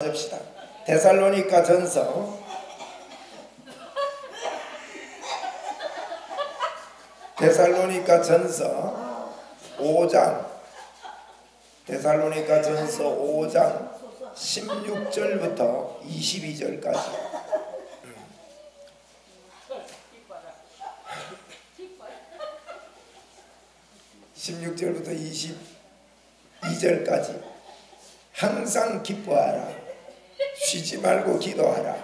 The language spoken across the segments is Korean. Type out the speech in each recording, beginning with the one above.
합시다. 데살로니가 전서 5장 데살로니가 전서 5장 16절부터 22절까지. 16절부터 22절까지. 항상 기뻐하라. 쉬지 말고 기도하라.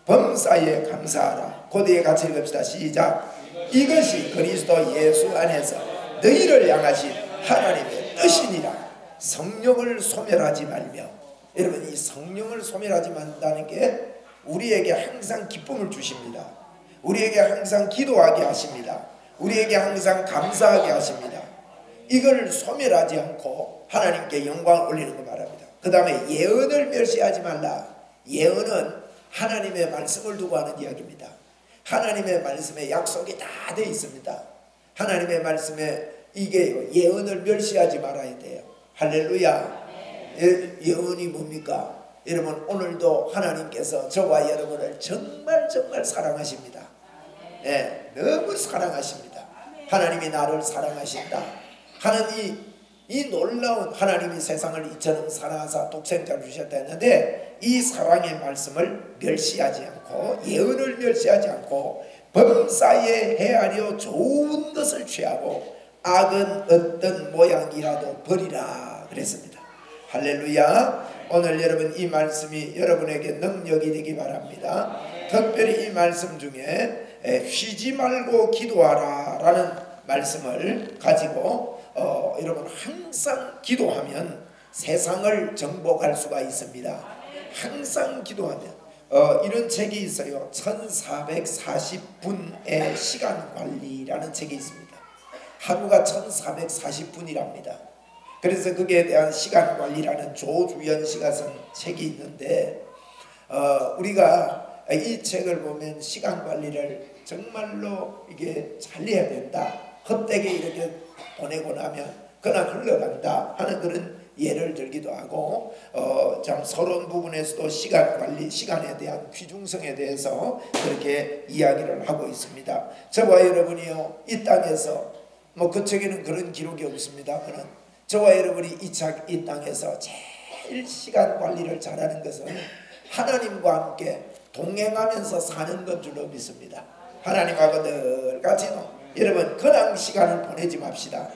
범사에 감사하라. 고대에 같이 읽읍시다. 시작. 이것이 그리스도 예수 안에서 너희를 향하신 하나님의 뜻이니라. 성령을 소멸하지 말며. 여러분, 이 성령을 소멸하지 말다는 게 우리에게 항상 기쁨을 주십니다. 우리에게 항상 기도하게 하십니다. 우리에게 항상 감사하게 하십니다. 이걸 소멸하지 않고 하나님께 영광을 올리는 거 말합니다. 그 다음에 예언을 멸시하지 말라. 예언은 하나님의 말씀을 두고 하는 이야기입니다. 하나님의 말씀에 약속이 다 되어 있습니다. 하나님의 말씀에 이게 예언을 멸시하지 말아야 돼요. 할렐루야. 예언이 뭡니까? 여러분, 오늘도 하나님께서 저와 여러분을 정말 사랑하십니다. 너무 사랑하십니다. 하나님이 나를 사랑하신다 하는 이 놀라운, 하나님이 세상을 이처럼 사랑하사 독생자를 주셨다 했는데, 이 사랑의 말씀을 멸시하지 않고, 예언을 멸시하지 않고, 범사에 헤아려 좋은 것을 취하고 악은 어떤 모양이라도 버리라 그랬습니다. 할렐루야. 오늘 여러분, 이 말씀이 여러분에게 능력이 되기 바랍니다. 특별히 이 말씀 중에 쉬지 말고 기도하라 라는 말씀을 가지고 여러분, 항상 기도하면 세상을 정복할 수가 있습니다. 항상 기도하면. 이런 책이 있어요. 1440분의 시간관리라는 책이 있습니다. 하루가 1440분이랍니다. 그래서 거기에 대한 시간관리라는 조주연 씨가 쓴 책이 있는데, 우리가 이 책을 보면 시간관리를 정말로 이게 잘 해야 된다, 헛되게 이렇게 보내고 나면 그냥 흘러간다 하는 그런 예를 들기도 하고, 참 서론 부분에서도 시간관리, 시간에 대한 귀중성에 대해서 그렇게 이야기를 하고 있습니다. 저와 여러분이요, 이 땅에서 그 책에는 그런 기록이 없습니다만, 저와 여러분이 이 땅에서 제일 시간관리를 잘하는 것은 하나님과 함께 동행하면서 사는 것 줄로 믿습니다. 하나님하고 늘 같이 여러분, 근황 시간을 보내지 맙시다.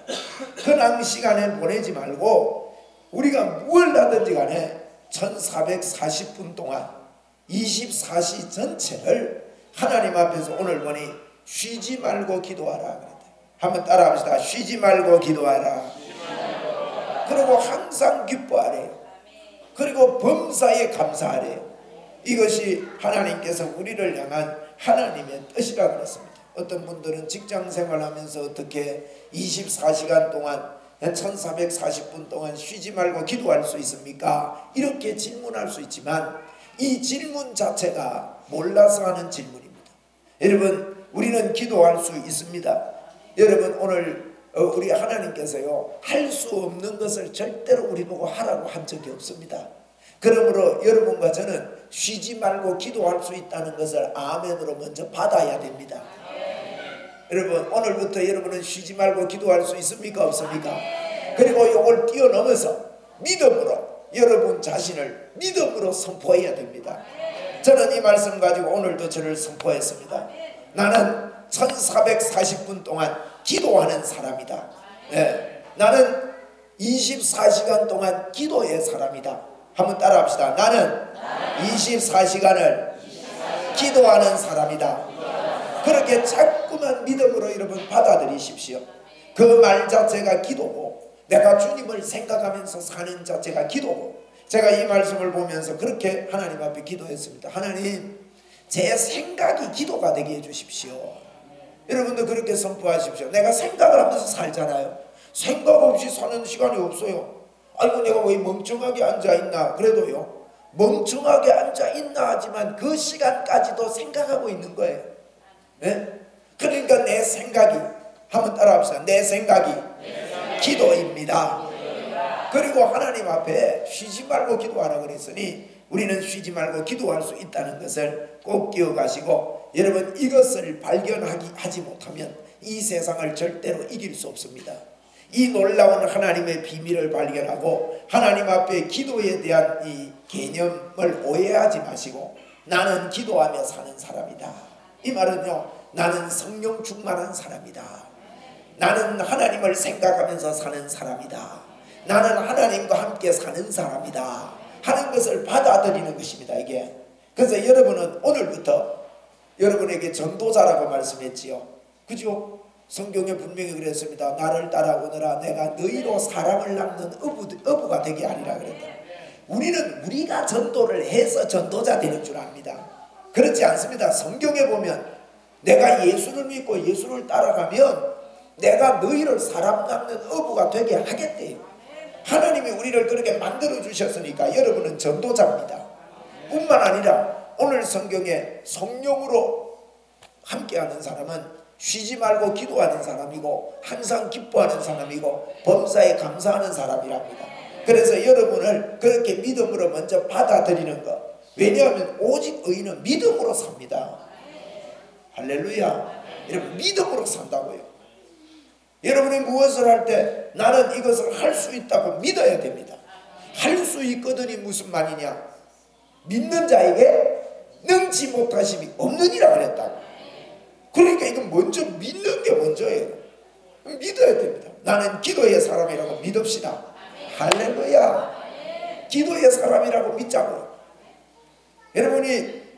근황 시간에 보내지 말고 우리가 무엇을 하든지 간에 1440분 동안 24시 전체를 하나님 앞에서 오늘 보니 쉬지 말고 기도하라 그랬다. 한번 따라합시다. 쉬지 말고 기도하라. 그리고 항상 기뻐하래요. 그리고 범사에 감사하래요. 이것이 하나님께서 우리를 향한 하나님의 뜻이라고 그랬습니다. 어떤 분들은 직장 생활하면서 어떻게 24시간 동안 1440분 동안 쉬지 말고 기도할 수 있습니까? 이렇게 질문할 수 있지만, 이 질문 자체가 몰라서 하는 질문입니다. 여러분, 우리는 기도할 수 있습니다. 여러분, 오늘 우리 하나님께서요, 할 수 없는 것을 절대로 우리 보고 하라고 한 적이 없습니다. 그러므로 여러분과 저는 쉬지 말고 기도할 수 있다는 것을 아멘으로 먼저 받아야 됩니다. 여러분, 오늘부터 여러분은 쉬지 말고 기도할 수 있습니까? 없습니까? 그리고 이걸 뛰어넘어서 믿음으로, 여러분 자신을 믿음으로 선포해야 됩니다. 저는 이 말씀 가지고 오늘도 저를 선포했습니다. 나는 1440분 동안 기도하는 사람이다. 나는 24시간 동안 기도의 사람이다. 한번 따라합시다. 나는 24시간을 기도하는 사람이다. 그렇게 자꾸만 믿음으로 여러분 받아들이십시오. 그 말 자체가 기도고, 내가 주님을 생각하면서 사는 자체가 기도고, 제가 이 말씀을 보면서 그렇게 하나님 앞에 기도했습니다. 하나님, 제 생각이 기도가 되게 해주십시오. 여러분도 그렇게 선포하십시오. 내가 생각을 하면서 살잖아요. 생각 없이 사는 시간이 없어요. 아이고, 내가 왜 멍청하게 앉아있나. 그래도요, 멍청하게 앉아있나 하지만 그 시간까지도 생각하고 있는 거예요. 그러니까 내 생각이, 한번 따라합시다. 내 생각이 기도입니다. 그리고 하나님 앞에 쉬지 말고 기도하라 그랬으니 우리는 쉬지 말고 기도할 수 있다는 것을 꼭 기억하시고, 여러분 이것을 발견하지 못하면 이 세상을 절대로 이길 수 없습니다. 이 놀라운 하나님의 비밀을 발견하고 하나님 앞에 기도에 대한 이 개념을 오해하지 마시고, 나는 기도하며 사는 사람이다. 이 말은요, 나는 성령 충만한 사람이다. 나는 하나님을 생각하면서 사는 사람이다. 나는 하나님과 함께 사는 사람이다 하는 것을 받아들이는 것입니다. 이게. 그래서 여러분은 오늘부터 여러분에게 전도자라고 말씀했지요. 그죠? 성경에 분명히 그랬습니다. 나를 따라오너라 내가 너희로 사람을 낳는 어부가 되게 하리라 그랬다. 우리는 우리가 전도를 해서 전도자 되는 줄 압니다. 그렇지 않습니다. 성경에 보면 내가 예수를 믿고 예수를 따라가면 내가 너희를 사람 낳는 어부가 되게 하겠대요. 하나님이 우리를 그렇게 만들어 주셨으니까 여러분은 전도자입니다. 뿐만 아니라 오늘 성경에 성령으로 함께하는 사람은 쉬지 말고 기도하는 사람이고 항상 기뻐하는 사람이고 범사에 감사하는 사람이랍니다. 그래서 여러분을 그렇게 믿음으로 먼저 받아들이는 것. 왜냐하면 오직 의인은 믿음으로 삽니다. 할렐루야. 여러분 믿음으로 산다고요. 여러분이 무엇을 할 때 나는 이것을 할 수 있다고 믿어야 됩니다. 할 수 있거든이 무슨 말이냐? 믿는 자에게 능치 못하심이 없느니라 그랬다고. 그러니까 이건 먼저 믿는 게 먼저예요. 믿어야 됩니다. 나는 기도의 사람이라고 믿읍시다. 할렐루야. 기도의 사람이라고 믿자고요.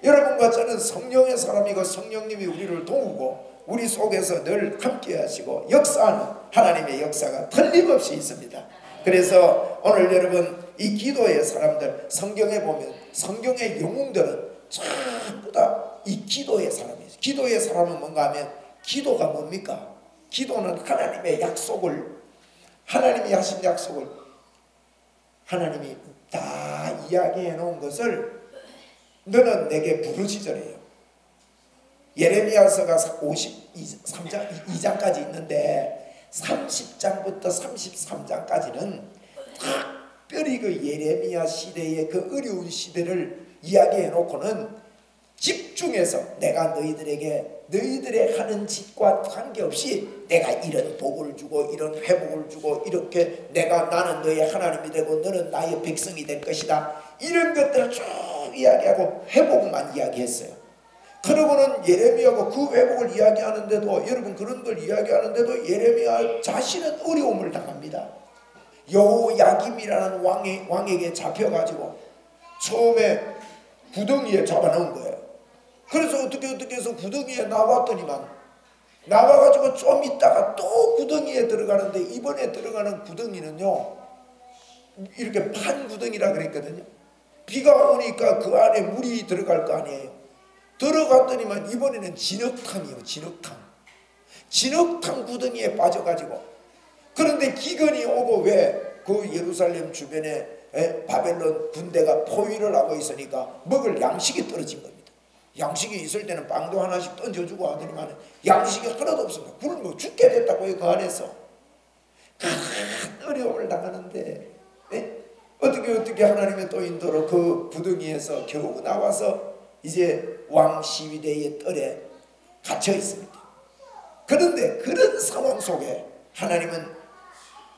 여러분과 저는 성령의 사람이고 성령님이 우리를 도우고 우리 속에서 늘 함께 하시고 역사하는 하나님의 역사가 틀림없이 있습니다. 그래서 오늘 여러분 이 기도의 사람들, 성경에 보면 성경의 영웅들은 전부 다 이 기도의 사람이에요. 기도의 사람은 뭔가 하면 기도가 뭡니까? 기도는 하나님의 약속을, 하나님이 하신 약속을 하나님이 다 이야기해 놓은 것을 너는 내게 부르짖으래요. 예레미야서가 52장까지 있는데 30장부터 33장까지는 특별히 그 예레미야 시대의 그 어려운 시대를 이야기해 놓고는 집중해서 내가 너희들의 하는 짓과 관계없이 내가 이런 복을 주고 이런 회복을 주고 이렇게 나는 너의 하나님이 되고 너는 나의 백성이 될 것이다. 이런 것들을 쭉 이야기하고 회복만 이야기했어요. 그러고는 예레미야가 그 회복을 이야기하는데도, 여러분 그런 걸 이야기하는데도 예레미야 자신은 어려움을 당합니다. 여호야김이라는 왕에게 잡혀가지고 처음에 구덩이에 잡아놓은 거예요. 그래서 어떻게 해서 구덩이에 나왔더니만 나와가지고 좀 있다가 또 구덩이에 들어가는데, 이번에 들어가는 구덩이는요 이렇게 판 구덩이라 그랬거든요. 비가 오니까 그 안에 물이 들어갈 거 아니에요. 들어갔더니만 이번에는 진흙탕이에요. 진흙탕 구덩이에 빠져가지고, 그런데 기근이 오고 왜 그 예루살렘 주변에 바벨론 군대가 포위를 하고 있으니까 먹을 양식이 떨어진 겁니다. 양식이 있을 때는 빵도 하나씩 던져주고 하더니만 양식이 하나도 없습니다. 굶어 죽게 됐다고요. 그 안에서 큰 어려움을 당하는데 어떻게 하나님의 또 인도로 그 구덩이에서 겨우 나와서 이제 왕 시위대의 뜰에 갇혀 있습니다. 그런데 그런 상황 속에 하나님은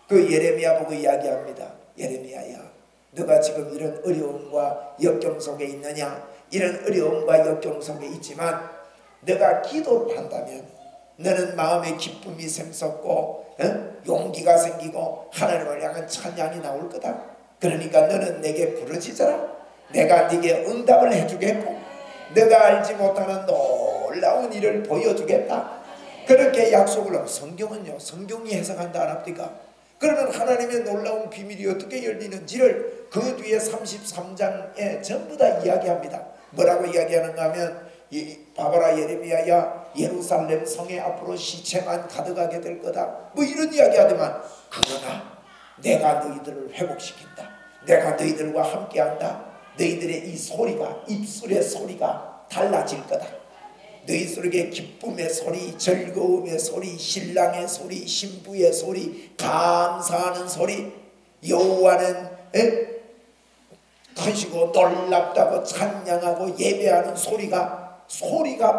그 예레미야 보고 이야기합니다. 예레미야야, 너가 지금 이런 어려움과 역경 속에 있느냐? 이런 어려움과 역경 속에 있지만 너가 기도를 한다면 너는 마음의 기쁨이 샘솟고 용기가 생기고 하나님을 향한 찬양이 나올 거다. 그러니까 너는 내게 부르짖어라. 내가 네게 응답을 해주겠고 너가 알지 못하는 놀라운 일을 보여주겠다. 그렇게 약속을 하고, 성경은요 성경이 해석한다 안 합니까? 그러면 하나님의 놀라운 비밀이 어떻게 열리는지를 그 뒤에 33장에 전부 다 이야기합니다. 뭐라고 이야기하는가 하면 봐봐라 예레미야야, 예루살렘 성에 앞으로 시체만 가득하게 될 거다. 뭐 이런 이야기하더만, 그러나 내가 너희들을 회복시킨다. 내가 너희들과 함께한다. 너희들의 이 소리가, 입술의 소리가 달라질 거다. 너희 속에 기쁨의 소리, 즐거움의 소리, 신랑의 소리, 신부의 소리, 감사하는 소리, 여호와는 크시고 놀랍다고 찬양하고 예배하는 소리가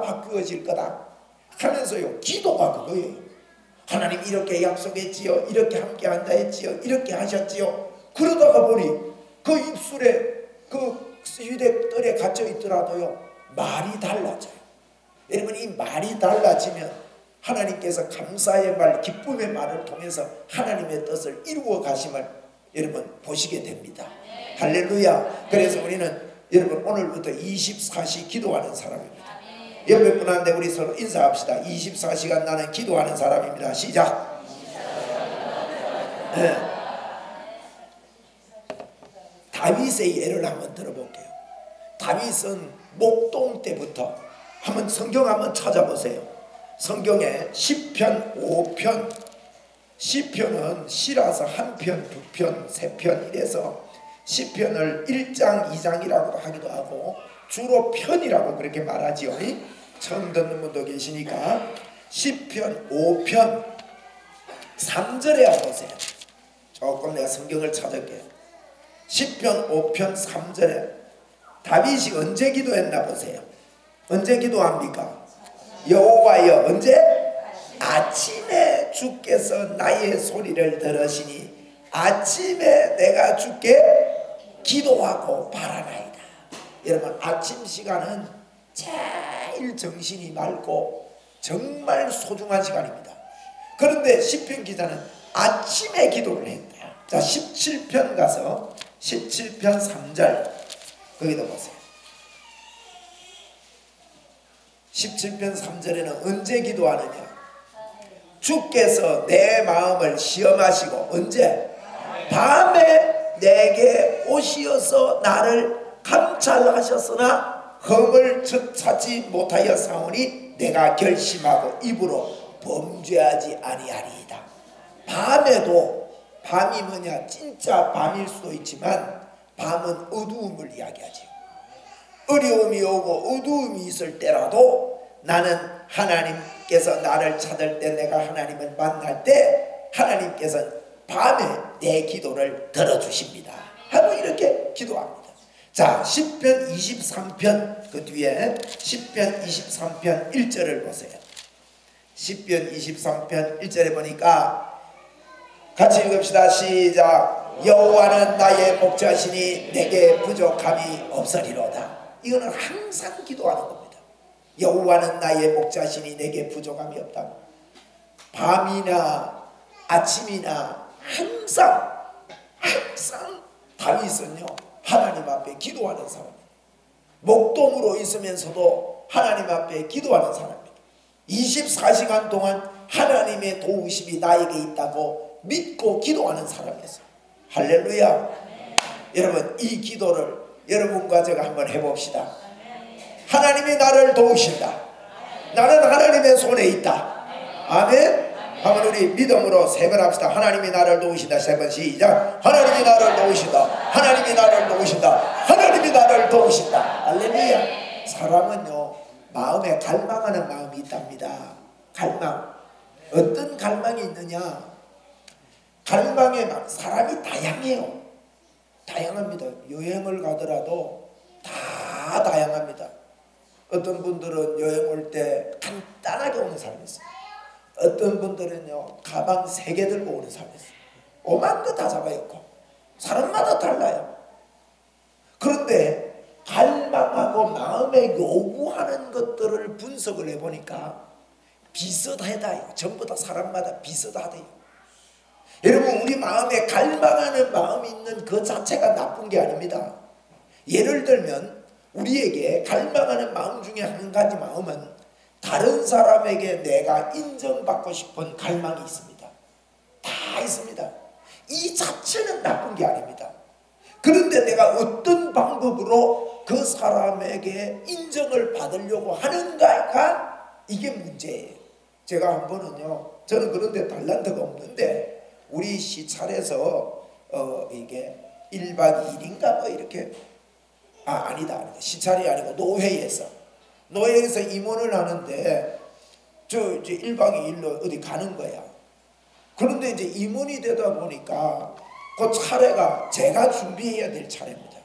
바뀌어질 거다 하면서요, 기도가 그거예요. 하나님 이렇게 약속했지요, 이렇게 함께 한다 했지요, 이렇게 하셨지요. 그러다가 보니 그 입술에 그 유대뜰에 갇혀 있더라도요, 말이 달라져요. 여러분, 이 말이 달라지면 하나님께서 감사의 말, 기쁨의 말을 통해서 하나님의 뜻을 이루어 가심을 여러분 보시게 됩니다. 할렐루야. 그래서 우리는 여러분 오늘부터 24시 기도하는 사람입니다. 옆에 분한테 우리 서로 인사합시다. 24시간 나는 기도하는 사람입니다. 시작. 네. 다윗의 예를 한번 들어볼게요. 다윗은 목동 때부터 한번 성경 한번 찾아보세요. 성경에 시편 5편, 시편은 시라서 한 편, 두 편, 세 편 이래서 시편을 1장, 2장이라고도 하기도 하고 주로 편이라고 그렇게 말하지요. 처음 듣는 분도 계시니까 시편 5편 3절에 와보세요. 조금 내가 성경을 찾을게요. 시편 5편 3절에 다윗이 언제 기도했나 보세요. 언제 기도합니까? 여호와여, 언제? 아침에 주께서 나의 소리를 들으시니 아침에 내가 주께 기도하고 바라나이다. 여러분, 아침 시간은 제일 정신이 맑고 정말 소중한 시간입니다. 그런데 시편 기자는 아침에 기도를 했다. 자, 17편 가서 17편 3절 거기다 보세요. 17편 3절에는 언제 기도하느냐? 주께서 내 마음을 시험하시고 언제? 밤에 내게 오시어서 나를 감찰하셨으나 흠을 찾지 못하여 사오니 내가 결심하고 입으로 범죄하지 아니하리이다. 밤에도, 밤이 뭐냐? 진짜 밤일 수도 있지만 밤은 어두움을 이야기하죠. 어려움이 오고 어두움이 있을 때라도 나는 하나님께서 나를 찾을 때, 내가 하나님을 만날 때 하나님께서 밤에 내 기도를 들어주십니다 하고 이렇게 기도합니다. 자, 시편 23편 그 뒤에 시편 23편 1절을 보세요. 시편 23편 1절에 보니까 같이 읽읍시다. 시작. 여호와는 나의 목자시니 내게 부족함이 없으리로다. 이거는 항상 기도하는 겁니다. 여호와는 나의 목자시니 내게 부족함이 없다. 밤이나 아침이나 항상 다윗은요, 하나님 앞에 기도하는 사람입니다. 목동으로 있으면서도 하나님 앞에 기도하는 사람입니다. 24시간 동안 하나님의 도우심이 나에게 있다고 믿고 기도하는 사람이었어요. 할렐루야. 여러분, 이 기도를 여러분과 제가 한번 해봅시다. 하나님이 나를 도우신다. 나는 하나님의 손에 있다. 아멘. 한번 우리 믿음으로 세 번 합시다. 하나님이 나를 도우신다. 세 번 시작. 하나님이 나를 도우신다. 하나님이 나를 도우신다. 하나님이 나를 도우신다. 할렐루야. 사람은요, 마음에 갈망하는 마음이 있답니다. 갈망. 어떤 갈망이 있느냐? 갈망의 사람이 다양해요. 다양합니다. 여행을 가더라도 다 다양합니다. 어떤 분들은 여행 올 때 간단하게 오는 사람이 있어요. 어떤 분들은요, 가방 3개 들고 오는 사람이 있어요. 오만 거 다 잡아있고. 사람마다 달라요. 그런데 갈망하고 마음에 요구하는 것들을 분석을 해보니까 비슷하다요. 전부 다 사람마다 비슷하대요. 여러분, 우리 마음에 갈망하는 마음이 있는 그 자체가 나쁜 게 아닙니다. 예를 들면 우리에게 갈망하는 마음 중에 한 가지 마음은 다른 사람에게 내가 인정받고 싶은 갈망이 있습니다. 다 있습니다. 이 자체는 나쁜 게 아닙니다. 그런데 내가 어떤 방법으로 그 사람에게 인정을 받으려고 하는가가 이게 문제예요. 제가 한 번은요, 저는 그런데 달란트가 없는데 우리 시찰에서 이게 1박 2일인가 뭐 이렇게 아니다. 시찰이 아니고 노회에서 임원을 하는데 저 이제 1박 2일로 어디 가는 거야. 그런데 이제 임원이 되다 보니까 그 차례가 제가 준비해야 될 차례입니다.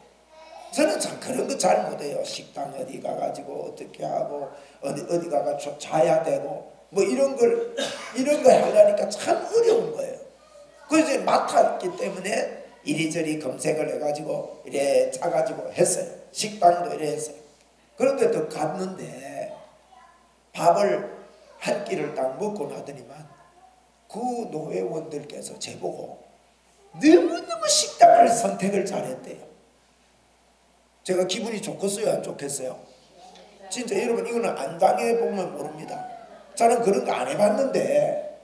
저는 참 그런 거 잘 못해요. 식당 어디 가가지고 어떻게 하고 어디 가가 자야 되고 뭐 이런 걸 하려니까 참 어려운 거예요. 그래서 이제 맡았기 때문에 이리저리 검색을 해가지고 이래 짜가지고 했어요. 식당도 이래 했어요. 그런데 또 갔는데 밥을 한 끼를 딱 먹고 나더니만 그 노회원들께서 제보고 너무너무 식당을 선택을 잘했대요. 제가 기분이 좋겠어요, 안 좋겠어요? 진짜 여러분, 이거는 안 당해보면 모릅니다. 저는 그런 거 안 해봤는데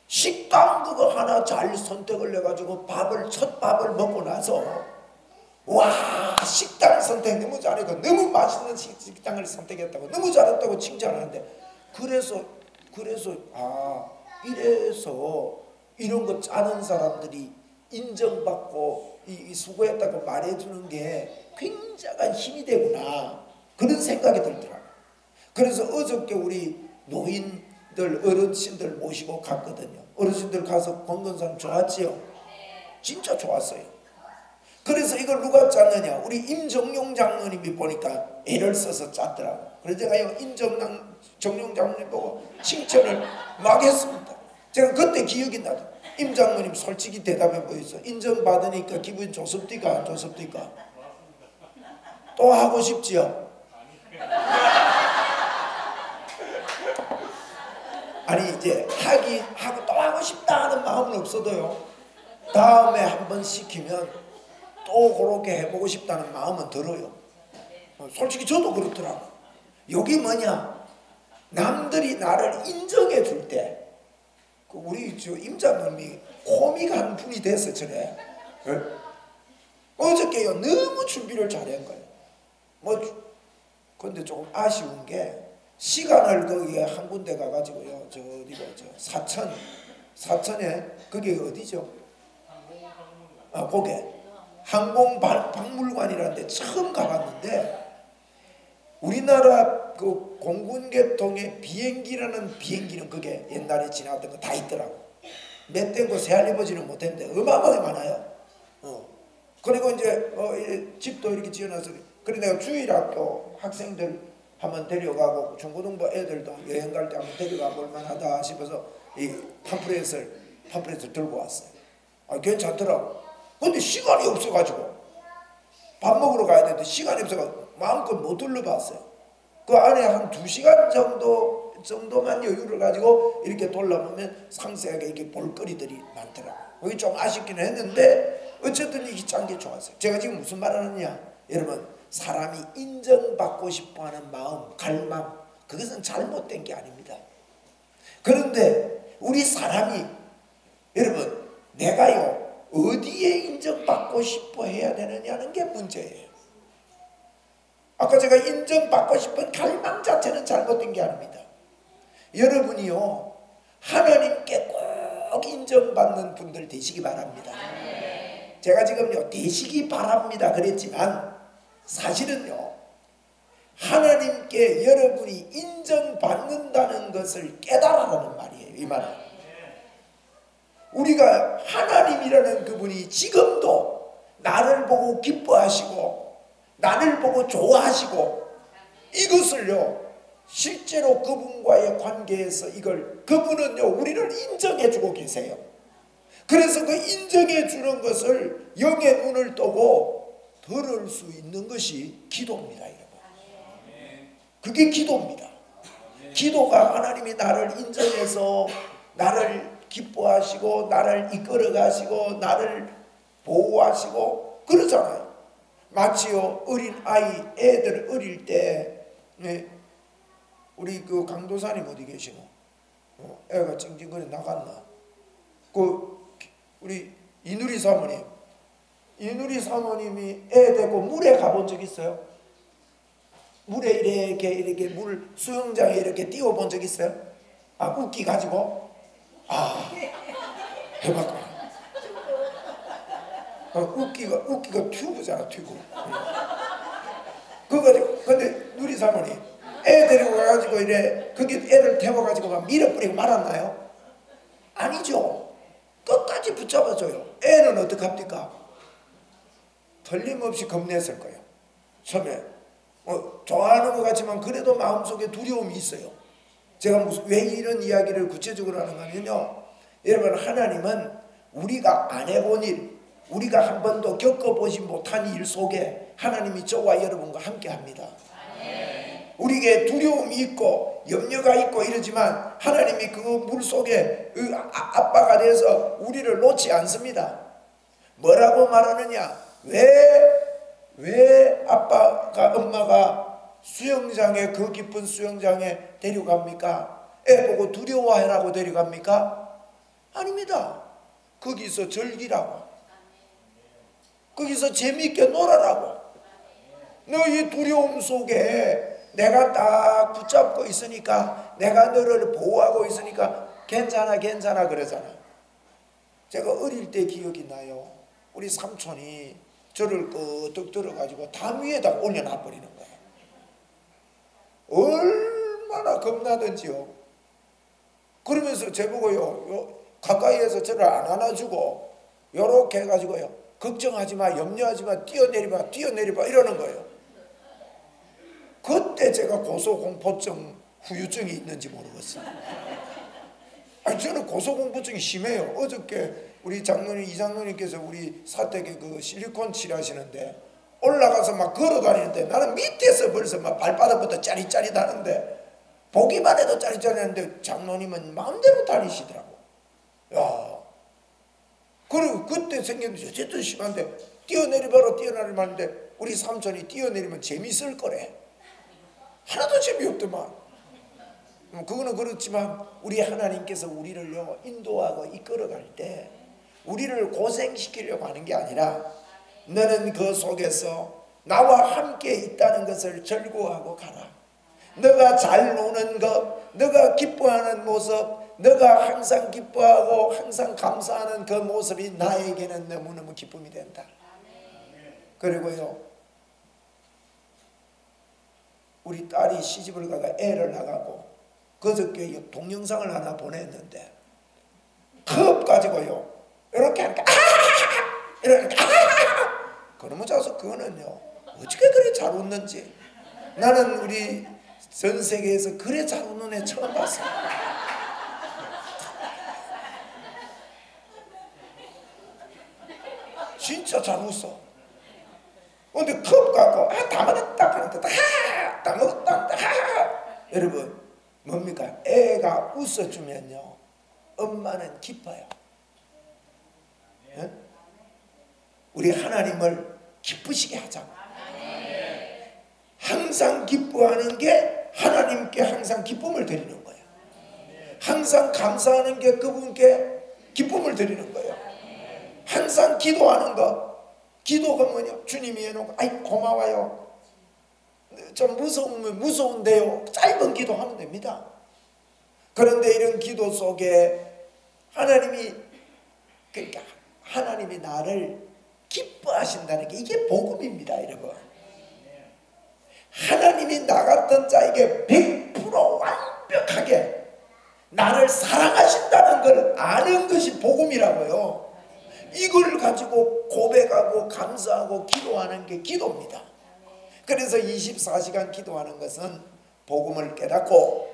식당 그거 하나 잘 선택을 해가지고 첫 밥을 먹고 나서 와, 식당 선택 너무 잘했고 너무 맛있는 식당을 선택했다고 너무 잘했다고 칭찬하는데 그래서 이래서 이런 거 짜는 사람들이 인정받고 수고했다고 말해주는 게 굉장한 힘이 되구나, 그런 생각이 들더라고요. 그래서 어저께 우리 노인들 어르신들 모시고 갔거든요. 어르신들 가서 건건상 좋았지요? 진짜 좋았어요. 그래서 이걸 누가 짰느냐, 우리 임정용 장로님이 보니까 애를 써서 짰더라고. 그래서 제가 임정용 장로님 보고 칭찬을 막 했습니다. 제가 그때 기억이 나죠. 임 장로님 솔직히 대답해 보이소. 인정받으니까 기분 좋습니까, 안 좋습니까? 또 하고 싶지요? 아니 이제 하고 또 하고 싶다 하는 마음은 없어도요, 다음에 한번 시키면 또 그렇게 해보고 싶다는 마음은 들어요. 솔직히 저도 그렇더라고. 여기 뭐냐, 남들이 나를 인정해 줄 때 우리 저 임장님이 코미가 한 분이 됐어. 저래. 네? 어저께요 너무 준비를 잘한 거예요. 근데 조금 아쉬운 게 시간을 거기에 한 군데 가가지고요, 저 어디가 사천에 그게 어디죠? 거기 항공박물관이라는 데 처음 가봤는데 우리나라 그 공군계통의 비행기라는 비행기는 그게 옛날에 지나갔던 거 다 있더라고. 몇 대고 세알려보지는 못했는데 어마어마하게 많아요. 그리고 이제 집도 이렇게 지어놔서, 그래 내가 주일학교 학생들 한번 데려가고 중고등부 애들도 여행 갈 때 한번 데려가 볼만하다 싶어서 이 팜플렛을 들고 왔어요. 괜찮더라고. 근데 시간이 없어가지고 밥 먹으러 가야 되는데 시간이 없어가지고 마음껏 못 둘러봤어요. 그 안에 한 2시간 정도만 여유를 가지고 이렇게 돌아보면 상세하게 이렇게 볼거리들이 많더라고요. 그게 좀 아쉽기는 했는데 어쨌든 이게 짠 게 좋았어요. 제가 지금 무슨 말 하느냐, 여러분, 사람이 인정받고 싶어하는 마음, 갈망, 그것은 잘못된 게 아닙니다. 그런데 우리 사람이, 여러분, 내가요 어디에 인정받고 싶어 해야 되느냐는 게 문제예요. 아까 제가 인정받고 싶은 갈망 자체는 잘못된 게 아닙니다. 여러분이요 하나님께 꼭 인정받는 분들 되시기 바랍니다. 제가 지금요 되시기 바랍니다 그랬지만 사실은요 하나님께 여러분이 인정받는다는 것을 깨달으라는 말이에요. 이 말은 우리가 하나님이라는 그분이 지금도 나를 보고 기뻐하시고 나를 보고 좋아하시고 이것을요 실제로 그분과의 관계에서 그분은요 우리를 인정해주고 계세요. 그래서 그 인정해주는 것을 영의 눈을 뜨고 들을 수 있는 것이 기도입니다. 여러분, 그게 기도입니다. 기도가 하나님이 나를 인정해서 나를 기뻐하시고 나를 이끌어 가시고 나를 보호하시고 그러잖아요. 마치요 어린 아이 애들 어릴 때 우리 그 강도사님 어디 계시노? 애가 찡찡거리 나갔나? 우리 이누리 사모님이 애 데리고 물에 가본 적 있어요? 물에 이렇게 물 수영장에 이렇게 띄워본 적 있어요? 웃기 가지고 해봤구나. 웃기가 튜브잖아, 튜브. 그거 가지고, 근데 누리 사모님 애 데리고 가가지고 거기 애를 태워가지고 막 밀어버리고 말았나요? 아니죠. 끝까지 붙잡아줘요. 애는 어떡합니까? 틀림없이 겁냈을 거예요. 처음에 좋아하는 것 같지만 그래도 마음속에 두려움이 있어요. 제가 왜 이런 이야기를 구체적으로 하는 거냐면요, 여러분, 하나님은 우리가 안 해본 일, 우리가 한 번도 겪어보지 못한 일 속에 하나님이 저와 여러분과 함께 합니다. 우리에게 두려움이 있고 염려가 있고 이러지만 하나님이 그 물속에 아빠가 돼서 우리를 놓지 않습니다. 뭐라고 말하느냐? 왜 아빠가 엄마가 수영장에, 그 깊은 수영장에 데려갑니까? 애 보고 두려워하라고 데려갑니까? 아닙니다. 거기서 즐기라고, 거기서 재미있게 놀아라고. 너희 두려움 속에 내가 딱 붙잡고 있으니까, 내가 너를 보호하고 있으니까 괜찮아 괜찮아 그러잖아. 제가 어릴 때 기억이 나요. 우리 삼촌이 저를 끄덕 들어가지고 담 위에다 올려놔 버리는 거예요. 얼마나 겁나던지요. 그러면서 저보고요, 가까이에서 저를 안 안아주고 요렇게 해가지고요, 걱정하지마, 염려하지마, 뛰어내리봐 뛰어내리봐 이러는 거예요. 그때 제가 고소공포증 후유증이 있는지 모르겠어요. 아니, 저는 고소공포증이 심해요. 어저께 우리 장로님, 이장로님께서 우리 사택에 그 실리콘 칠하시는데 올라가서 막 걸어 다니는데 나는 밑에서 벌써 막 발바닥부터 짜릿짜릿 하는데, 보기만 해도 짜릿짜릿한데 장로님은 마음대로 다니시더라고. 야, 그리고 그때 생긴 게 어쨌든 심한데 뛰어내리바로 뛰어내리는데 우리 삼촌이 뛰어내리면 재밌을 거래. 하나도 재미없더만. 그거는 그렇지만 우리 하나님께서 우리를요 인도하고 이끌어갈 때 우리를 고생시키려고 하는 게 아니라, 너는 그 속에서 나와 함께 있다는 것을 절구하고 가라. 너가 잘 노는 것, 너가 기뻐하는 모습, 너가 항상 기뻐하고 항상 감사하는 그 모습이 나에게는 너무너무 기쁨이 된다. 그리고요, 우리 딸이 시집을 가가 애를 낳아가고 그저께 동영상을 하나 보냈는데, 컵 가지고요 이렇게 하니까 이러니까 그놈의 자식, 그거는요 어떻게 그래 잘 웃는지. 나는 우리 전 세계에서 그래 잘 웃는 애 처음 봤어. 진짜 잘 웃어. 근데 컵 갖고 다 먹었다 하는데 다 먹었다 여러분, 뭡니까? 애가 웃어주면요 엄마는 기뻐요. 네? 우리 하나님을 기쁘시게 하자고. 항상 기뻐하는 게 하나님께 항상 기쁨을 드리는 거예요. 항상 감사하는 게 그분께 기쁨을 드리는 거예요. 항상 기도하는 것, 기도가 뭐냐? 주님이 해놓고 아이 고마워요, 좀 무서우면 무서운데요, 짧은 기도하면 됩니다. 그런데 이런 기도 속에 하나님이, 그러니까 하나님이 나를 기뻐하신다는 게 이게 복음입니다. 여러분, 하나님이 나 같은 자에게 100% 완벽하게 나를 사랑하신다는 걸 아는 것이 복음이라고요. 이걸 가지고 고백하고 감사하고 기도하는 게 기도입니다. 그래서 24시간 기도하는 것은 복음을 깨닫고,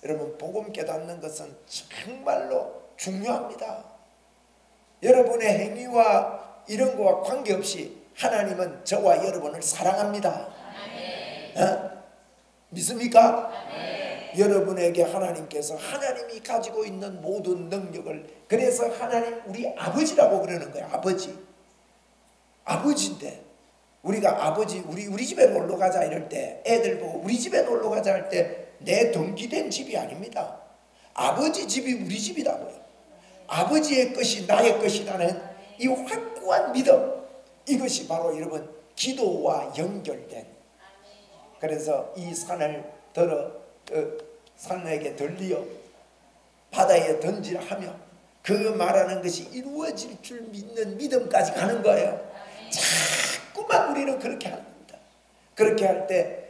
여러분 복음 깨닫는 것은 정말로 중요합니다. 여러분의 행위와 이런 거와 관계없이 하나님은 저와 여러분을 사랑합니다. 믿습니까? 여러분에게 하나님께서 하나님이 가지고 있는 모든 능력을, 그래서 하나님 우리 아버지라고 그러는 거예요. 아버지인데 우리가 아버지 우리 집에 놀러 가자 이럴 때 애들 보고 우리 집에 놀러 가자 할 때 내 등기된 집이 아닙니다. 아버지 집이 우리 집이라고요. 아버지의 것이 나의 것이라는 이 확고한 믿음, 이것이 바로 여러분 기도와 연결된. 그래서 이 산을 들어 산에게 들리어 바다에 던지라 하며 그 말하는 것이 이루어질 줄 믿는 믿음까지 가는 거예요. 자꾸만 우리는 그렇게 하는 겁니다. 그렇게 할 때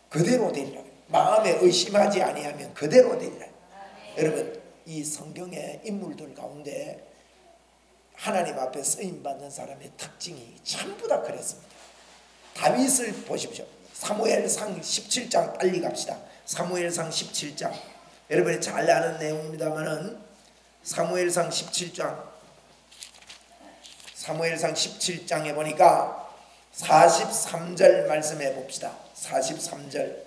그대로 되리라. 마음에 의심하지 아니하면 그대로 되리라. 여러분, 이 성경의 인물들 가운데 하나님 앞에 쓰임받는 사람의 특징이 전부 다 그랬습니다. 다윗을 보십시오. 사무엘상 17장 빨리 갑시다. 사무엘상 17장 여러분이 잘 아는 내용입니다만은 사무엘상 17장에 보니까 43절 말씀해 봅시다. 43절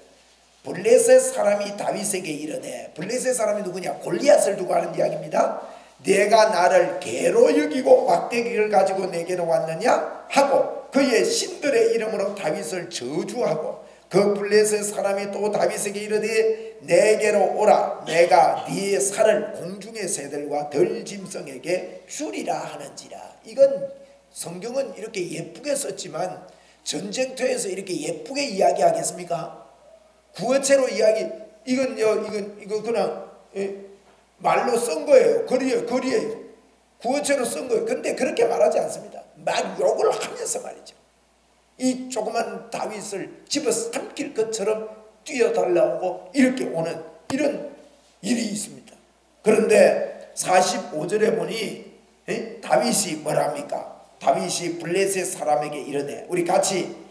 블레셋 사람이 다윗에게 이르되, 블레셋 사람이 누구냐? 골리앗을 두고 하는 이야기입니다. 내가 나를 개로 여기고 막대기를 가지고 내게로 왔느냐 하고 그의 신들의 이름으로 다윗을 저주하고, 그 블레셋 사람이 또 다윗에게 이르되 내게로 오라, 내가 네 살을 공중의 새들과 들짐승에게 주리라 하는지라. 이건 성경은 이렇게 예쁘게 썼지만 전쟁터에서 이렇게 예쁘게 이야기하겠습니까? 구어체로 이야기, 이거 그냥 말로 쓴 거예요. 글이에요. 구어체로 쓴 거예요. 근데 그렇게 말하지 않습니다. 막 욕을 하면서 말이죠. 이 조그만 다윗을 집어삼킬 것처럼 뛰어달라고 이렇게 오는 이런 일이 있습니다. 그런데 45절에 보니 다윗이 뭐랍니까? 다윗이 블레셋 사람에게 이르되, 우리 같이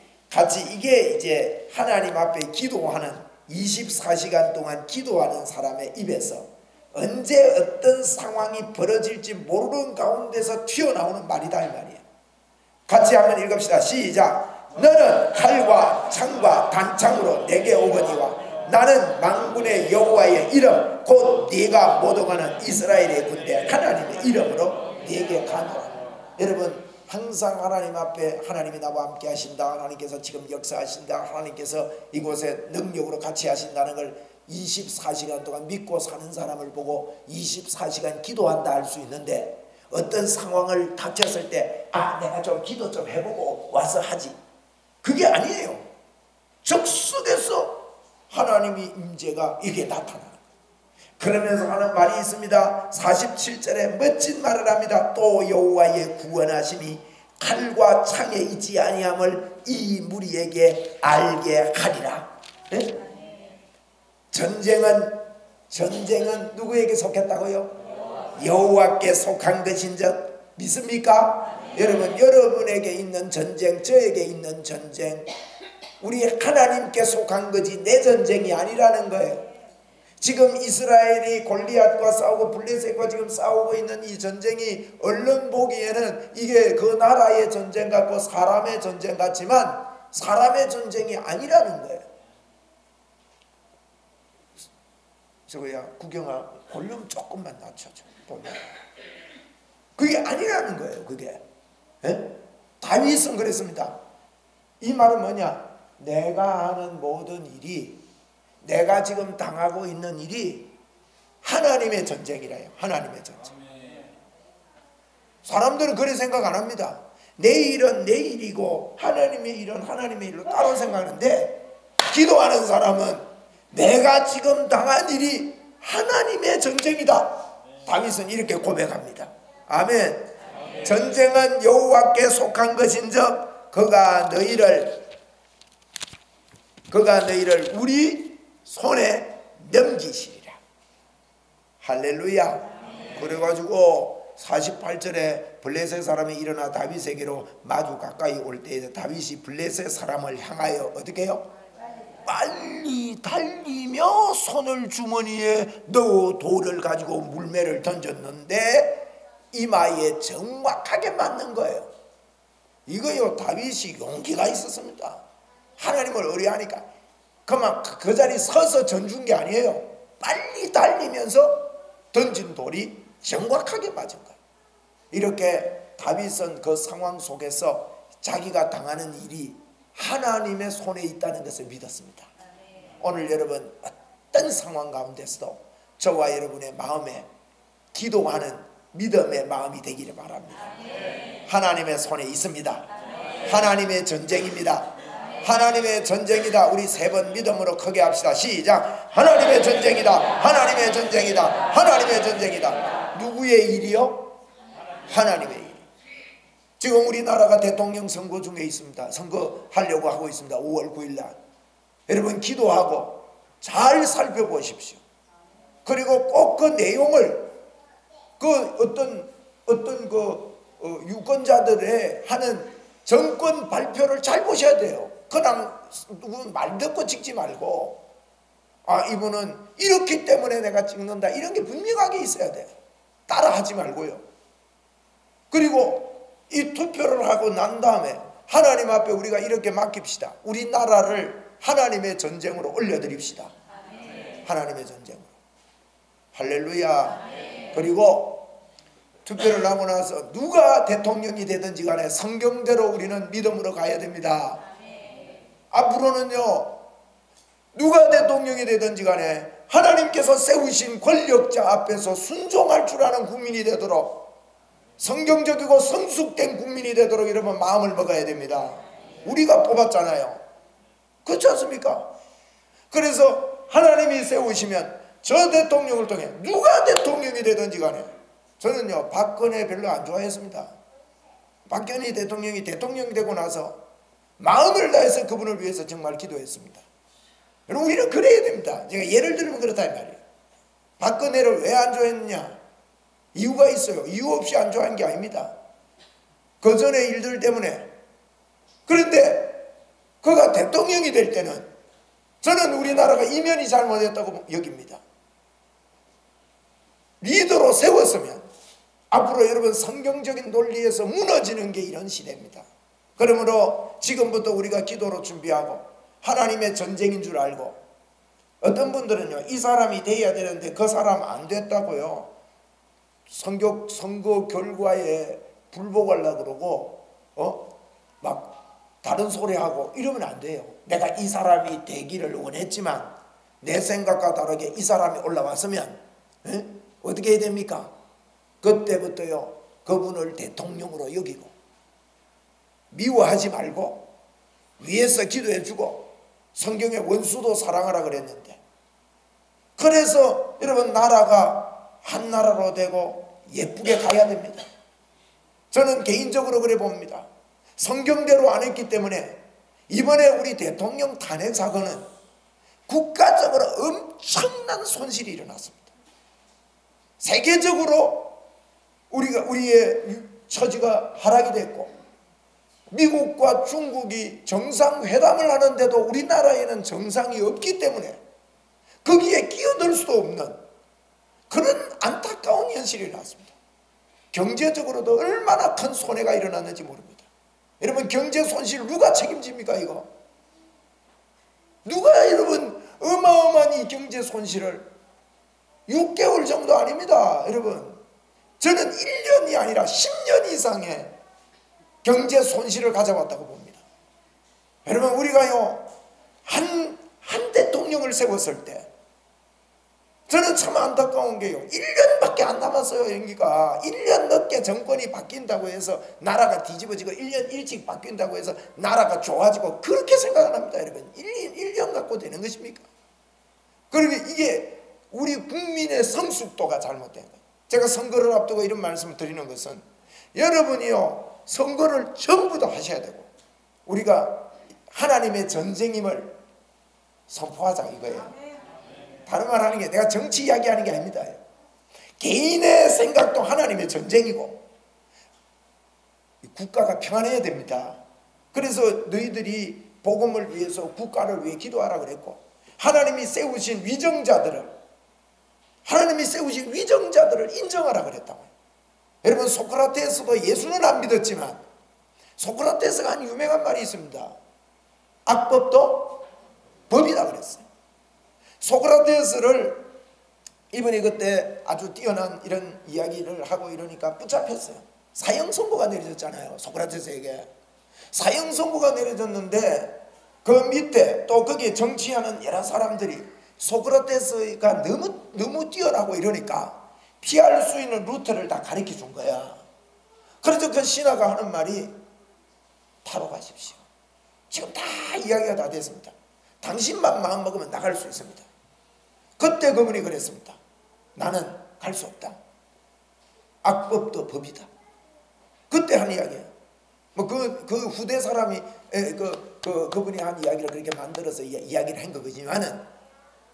이게 이제 하나님 앞에 기도하는 24시간 동안 기도하는 사람의 입에서 언제 어떤 상황이 벌어질지 모르는 가운데서 튀어나오는 말이다 이 말이에요. 같이 한번 읽읍시다. 시작. 너는 칼과 창과 단창으로 내게 오거니와 나는 만군의 여호와의 이름 곧 네가 모독하는 이스라엘의 군대 하나님의 이름으로 네게 가노라. 여러분, 항상 하나님 앞에 하나님이 나와 함께 하신다, 하나님께서 지금 역사하신다, 하나님께서 이곳에 능력으로 같이 하신다는 걸 24시간 동안 믿고 사는 사람을 보고 24시간 기도한다 할 수 있는데, 어떤 상황을 닥쳤을 때 내가 좀 기도 좀 해보고 와서 하지, 그게 아니에요. 적석에서 하나님의 임재가 이게 나타나는, 그러면서 하는 말이 있습니다. 47절에 멋진 말을 합니다. 또 여호와의 구원하심이 칼과 창에 있지 아니함을 이 무리에게 알게 하리라. 네? 전쟁은 누구에게 속했다고요? 여호와께 속한 것인즉 믿습니까? 여러분, 여러분에게 있는 전쟁, 저에게 있는 전쟁, 우리 하나님께 속한 거지 내 전쟁이 아니라는 거예요. 지금 이스라엘이 골리앗과 싸우고 블레셋과 지금 싸우고 있는 이 전쟁이 얼른 보기에는 이게 그 나라의 전쟁 같고 사람의 전쟁 같지만 사람의 전쟁이 아니라는 거예요. 저거야, 구경아, 볼륨 조금만 낮춰줘. 보면 그게 아니라는 거예요. 그게 다윗은 그랬습니다. 이 말은 뭐냐? 내가 하는 모든 일이, 내가 지금 당하고 있는 일이 하나님의 전쟁이라요. 하나님의 전쟁. 사람들은 그렇게 생각 안 합니다. 내 일은 내 일이고 하나님의 일은 하나님의 일로 따로 생각하는데, 기도하는 사람은 내가 지금 당한 일이 하나님의 전쟁이다. 다윗은 이렇게 고백합니다. 아멘. 전쟁은 여호와께 속한 것인즉 그가 너희를 우리 손에 넘기시리라. 할렐루야. 그래가지고 48절에 블레셋 사람이 일어나 다윗에게로 마주 가까이 올 때에 다윗이 블레셋 사람을 향하여 어떻게 해요? 빨리 달리며 손을 주머니에 넣어 돌을 가지고 물매를 던졌는데 이마에 정확하게 맞는 거예요. 이거요, 다윗이 용기가 있었습니다. 하나님을 의뢰하니까 그만 그 자리에 서서 던진 게 아니에요. 빨리 달리면서 던진 돌이 정확하게 맞은 거예요. 이렇게 다윗은 그 상황 속에서 자기가 당하는 일이 하나님의 손에 있다는 것을 믿었습니다. 오늘 여러분, 어떤 상황 가운데서도 저와 여러분의 마음에 기도하는 믿음의 마음이 되기를 바랍니다. 하나님의 손에 있습니다. 하나님의 전쟁입니다. 하나님의 전쟁이다. 우리 세 번 믿음으로 크게 합시다. 시작. 하나님의 전쟁이다. 하나님의 전쟁이다. 하나님의 전쟁이다. 누구의 일이요? 하나님의 일. 지금 우리나라가 대통령 선거 중에 있습니다. 선거하려고 하고 있습니다. 5월 9일 날. 여러분, 기도하고 잘 살펴보십시오. 그리고 꼭 그 내용을 어떤 유권자들의 하는 정권 발표를 잘 보셔야 돼요. 그냥 누구 말 듣고 찍지 말고, 아, 이분은 이렇기 때문에 내가 찍는다, 이런 게 분명하게 있어야 돼요. 따라하지 말고요. 그리고 이 투표를 하고 난 다음에 하나님 앞에 우리가 이렇게 맡깁시다. 우리 나라를 하나님의 전쟁으로 올려드립시다. 하나님의 전쟁으로. 할렐루야. 그리고 투표를 하고 나서 누가 대통령이 되든지 간에 성경대로 우리는 믿음으로 가야 됩니다. 앞으로는요, 누가 대통령이 되든지 간에 하나님께서 세우신 권력자 앞에서 순종할 줄 아는 국민이 되도록, 성경적이고 성숙된 국민이 되도록 여러분 마음을 먹어야 됩니다. 우리가 뽑았잖아요. 그렇지 않습니까? 그래서 하나님이 세우시면 저 대통령을 통해 누가 대통령이 되든지 간에, 저는요 박근혜 별로 안 좋아했습니다. 박근혜 대통령이 되고 나서 마음을 다해서 그분을 위해서 정말 기도했습니다. 여러분, 우리는 그래야 됩니다. 제가 예를 들면 그렇다 이 말이에요. 박근혜를 왜 안 좋아했느냐? 이유가 있어요. 이유 없이 안 좋아한 게 아닙니다. 그 전의 일들 때문에. 그런데 그가 대통령이 될 때는 저는 우리나라가 이면이 잘못했다고 여깁니다. 리더로 세웠으면 앞으로 여러분 성경적인 논리에서 무너지는 게 이런 시대입니다. 그러므로 지금부터 우리가 기도로 준비하고 하나님의 전쟁인 줄 알고, 어떤 분들은요 이 사람이 돼야 되는데 그 사람 안 됐다고요 선거 결과에 불복하려고 그러고 막 다른 소리 하고 이러면 안 돼요. 내가 이 사람이 되기를 원했지만 내 생각과 다르게 이 사람이 올라왔으면 어떻게 해야 됩니까? 그때부터요 그분을 대통령으로 여기고 미워하지 말고 위에서 기도해주고 성경에 원수도 사랑하라 그랬는데, 그래서 여러분 나라가 한 나라로 되고 예쁘게 가야 됩니다. 저는 개인적으로 그래 봅니다. 성경대로 안 했기 때문에 이번에 우리 대통령 탄핵 사건은 국가적으로 엄청난 손실이 일어났습니다. 세계적으로 우리의 처지가 하락이 됐고, 미국과 중국이 정상회담을 하는데도 우리나라에는 정상이 없기 때문에 거기에 끼어들 수도 없는 그런 안타까운 현실이 일어났습니다. 경제적으로도 얼마나 큰 손해가 일어났는지 모릅니다. 여러분, 경제 손실 누가 책임집니까? 이거 누가 여러분 어마어마한 이 경제 손실을 6개월 정도 아닙니다. 여러분, 저는 1년이 아니라 10년 이상의 경제 손실을 가져왔다고 봅니다. 여러분, 우리가요 한 대통령을 세웠을 때 저는 참 안타까운 게요 1년밖에 안 남았어요. 연기가 1년 늦게 정권이 바뀐다고 해서 나라가 뒤집어지고 1년 일찍 바뀐다고 해서 나라가 좋아지고 그렇게 생각을 합니다. 여러분, 1년 갖고 되는 것입니까? 그리고 이게 우리 국민의 성숙도가 잘못된 거예요. 제가 선거를 앞두고 이런 말씀을 드리는 것은, 여러분이요 선거를 전부 다 하셔야 되고 우리가 하나님의 전쟁임을 선포하자 이거예요. 다른 말 하는 게 내가 정치 이야기하는 게 아닙니다. 개인의 생각도 하나님의 전쟁이고 국가가 평안해야 됩니다. 그래서 너희들이 복음을 위해서 국가를 위해 기도하라 그랬고, 하나님이 세우신 위정자들을 인정하라 그랬다고요. 여러분, 소크라테스도 예수는 안 믿었지만 소크라테스가 한 유명한 말이 있습니다. 악법도 법이다 그랬어요. 소크라테스를 이분이 그때 아주 뛰어난 이런 이야기를 하고 이러니까 붙잡혔어요. 사형 선고가 내려졌잖아요. 소크라테스에게 사형 선고가 내려졌는데 그 밑에 또 거기에 정치하는 여러 사람들이 소크라테스가 너무 뛰어나고 이러니까 피할 수 있는 루트를 다 가르쳐 준 거야. 그래서 그 신하가 하는 말이 타로 가십시오. 지금 다 이야기가 다 됐습니다. 당신만 마음 먹으면 나갈 수 있습니다. 그때 그분이 그랬습니다. 나는 갈 수 없다. 악법도 법이다. 그때 한 이야기예요. 뭐 그 후대 사람이 그분이 한 이야기를 그렇게 만들어서 이야기를 한 거지만은,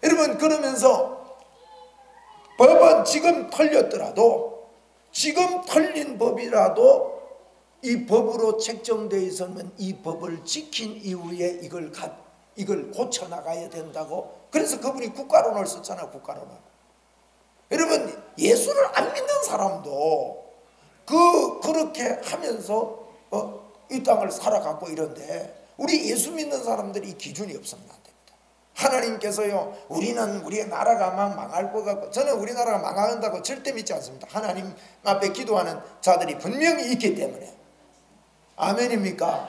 여러분, 그러면서 법은 지금 털렸더라도, 지금 털린 법이라도 이 법으로 책정되어 있으면 이 법을 지킨 이후에 이걸 고쳐 나가야 된다고. 그래서 그분이 국가론을 썼잖아요. 국가론을. 여러분, 예수를 안 믿는 사람도 그렇게 하면서 이 땅을 살아가고 이런데, 우리 예수 믿는 사람들이 이 기준이 없으면 안 됩니다. 하나님께서요, 우리의 나라가 막 망할 것 같고, 저는 우리나라가 망한다고 절대 믿지 않습니다. 하나님 앞에 기도하는 자들이 분명히 있기 때문에. 아멘입니까?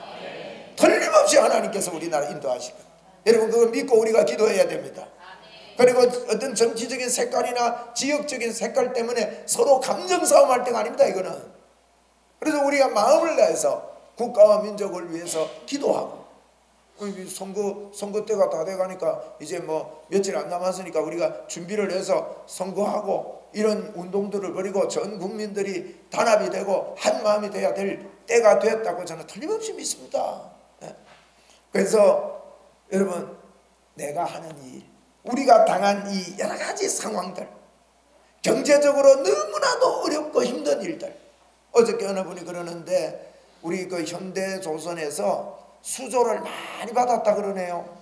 틀림없이 하나님께서 우리나라 인도하실 겁니다. 여러분, 그거 믿고 우리가 기도해야 됩니다. 그리고 어떤 정치적인 색깔이나 지역적인 색깔 때문에 서로 감정 싸움할 때가 아닙니다. 이거는. 그래서 우리가 마음을 다해서 국가와 민족을 위해서 기도하고, 선거 때가 다 돼가니까 이제 뭐 며칠 안 남았으니까 우리가 준비를 해서 선거하고 이런 운동들을 벌이고 전 국민들이 단합이 되고 한 마음이 돼야 될 때가 됐다고 저는 틀림없이 믿습니다. 그래서 여러분, 내가 하는 일, 우리가 당한 이 여러 가지 상황들, 경제적으로 너무나도 어렵고 힘든 일들, 어저께 어느 분이 그러는데 우리 그 현대조선에서 수조를 많이 받았다 그러네요.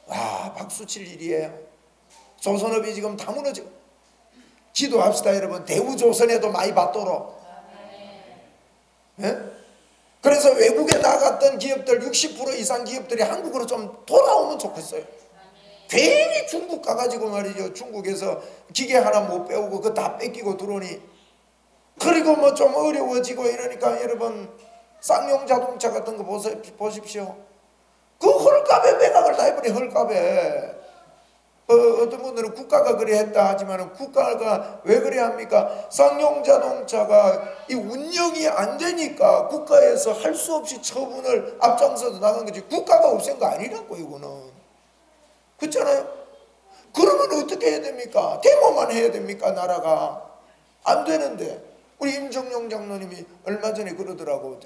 와, 박수 칠 일이에요. 조선업이 지금 다 무너지고. 기도합시다 여러분. 대우조선에도 많이 받도록. 네? 그래서 외국에 나갔던 기업들 60% 이상 기업들이 한국으로 좀 돌아오면 좋겠어요. 괜히 중국 가가지고 말이죠, 중국에서 기계 하나 못 배우고 그거 다 뺏기고 들어오니, 그리고 뭐 좀 어려워지고 이러니까 여러분, 쌍용 자동차 같은 거 보십시오. 그 헐값에 매각을 다 해버려. 헐값에. 어떤 분들은 국가가 그래 했다 하지만, 국가가 왜 그래 합니까? 쌍용 자동차가 이 운영이 안 되니까 국가에서 할 수 없이 처분을 앞장서서 나간 거지, 국가가 없앤 거 아니라고. 이거는 그렇잖아요. 그러면 어떻게 해야 됩니까? 데모만 해야 됩니까? 나라가 안 되는데. 우리 임정용 장로님이 얼마 전에 그러더라고.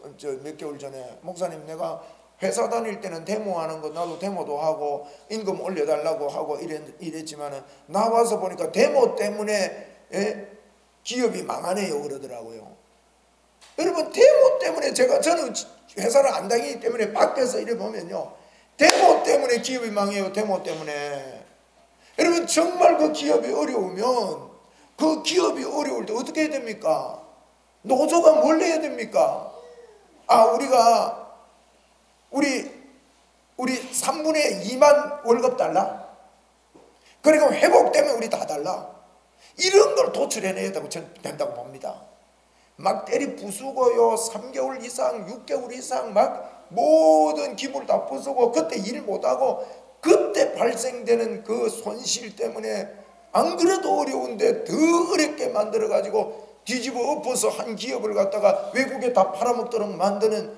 몇 개월 전에, 목사님, 내가 회사 다닐 때는 데모하는 거 나도 데모도 하고 임금 올려달라고 하고 이랬지만은 나와서 보니까 데모 때문에 기업이 망하네요 그러더라고요. 여러분, 데모 때문에 저는 회사를 안 다니기 때문에 밖에서 이래 보면요, 데모 때문에 기업이 망해요. 데모 때문에. 여러분, 정말 그 기업이 어려우면, 그 기업이 어려울 때 어떻게 해야 됩니까? 노조가 뭘 해야 됩니까? 우리 3분의 2만 월급 달라? 그리고 회복되면 우리 다 달라? 이런 걸 도출해내야 된다고 봅니다. 막 때리 부수고요, 3개월 이상 6개월 이상 막 모든 기물 다 부수고, 그때 일 못하고 그때 발생되는 그 손실 때문에 안 그래도 어려운데 더 어렵게 만들어가지고 뒤집어 엎어서 한 기업을 갖다가 외국에 다 팔아먹도록 만드는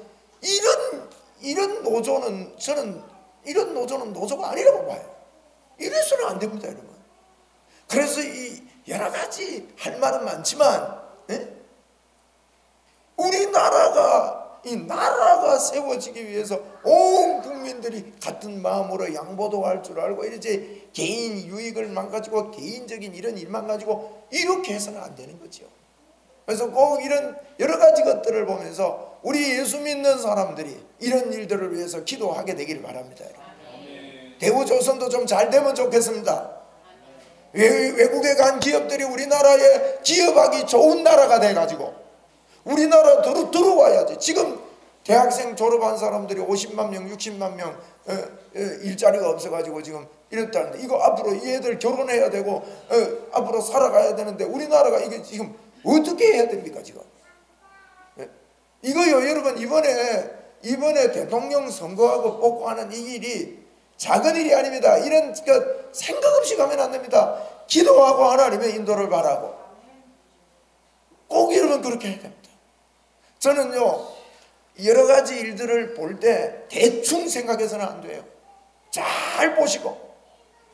이런 노조는, 저는 이런 노조는 노조가 아니라고 봐요. 이래서는 안 됩니다 여러분. 그래서 이 여러 가지 할 말은 많지만, 이 나라가 세워지기 위해서 온 국민들이 같은 마음으로 양보도 할 줄 알고, 이제 개인 유익을 망가지고 개인적인 이런 일만 가지고 이렇게 해서는 안 되는 거죠. 그래서 꼭 이런 여러 가지 것들을 보면서 우리 예수 믿는 사람들이 이런 일들을 위해서 기도하게 되길 바랍니다. 대우조선도 좀 잘 되면 좋겠습니다. 외국에 간 기업들이 우리나라에 기업하기 좋은 나라가 돼가지고 우리나라 들어와야지. 지금 대학생 졸업한 사람들이 50만 명 60만 명 일자리가 없어가지고 지금 이랬다는데, 이거 앞으로 이 애들 결혼해야 되고 앞으로 살아가야 되는데 우리나라가 이게 지금 어떻게 해야 됩니까 지금? 이거요 여러분, 이번에 대통령 선거하고 뽑고 하는 이 일이 작은 일이 아닙니다. 이런 생각 없이 가면 안 됩니다. 기도하고 하나님의 인도를 바라고 꼭 여러분 그렇게 해야 됩니다. 저는요, 여러 가지 일들을 볼 때 대충 생각해서는 안 돼요. 잘 보시고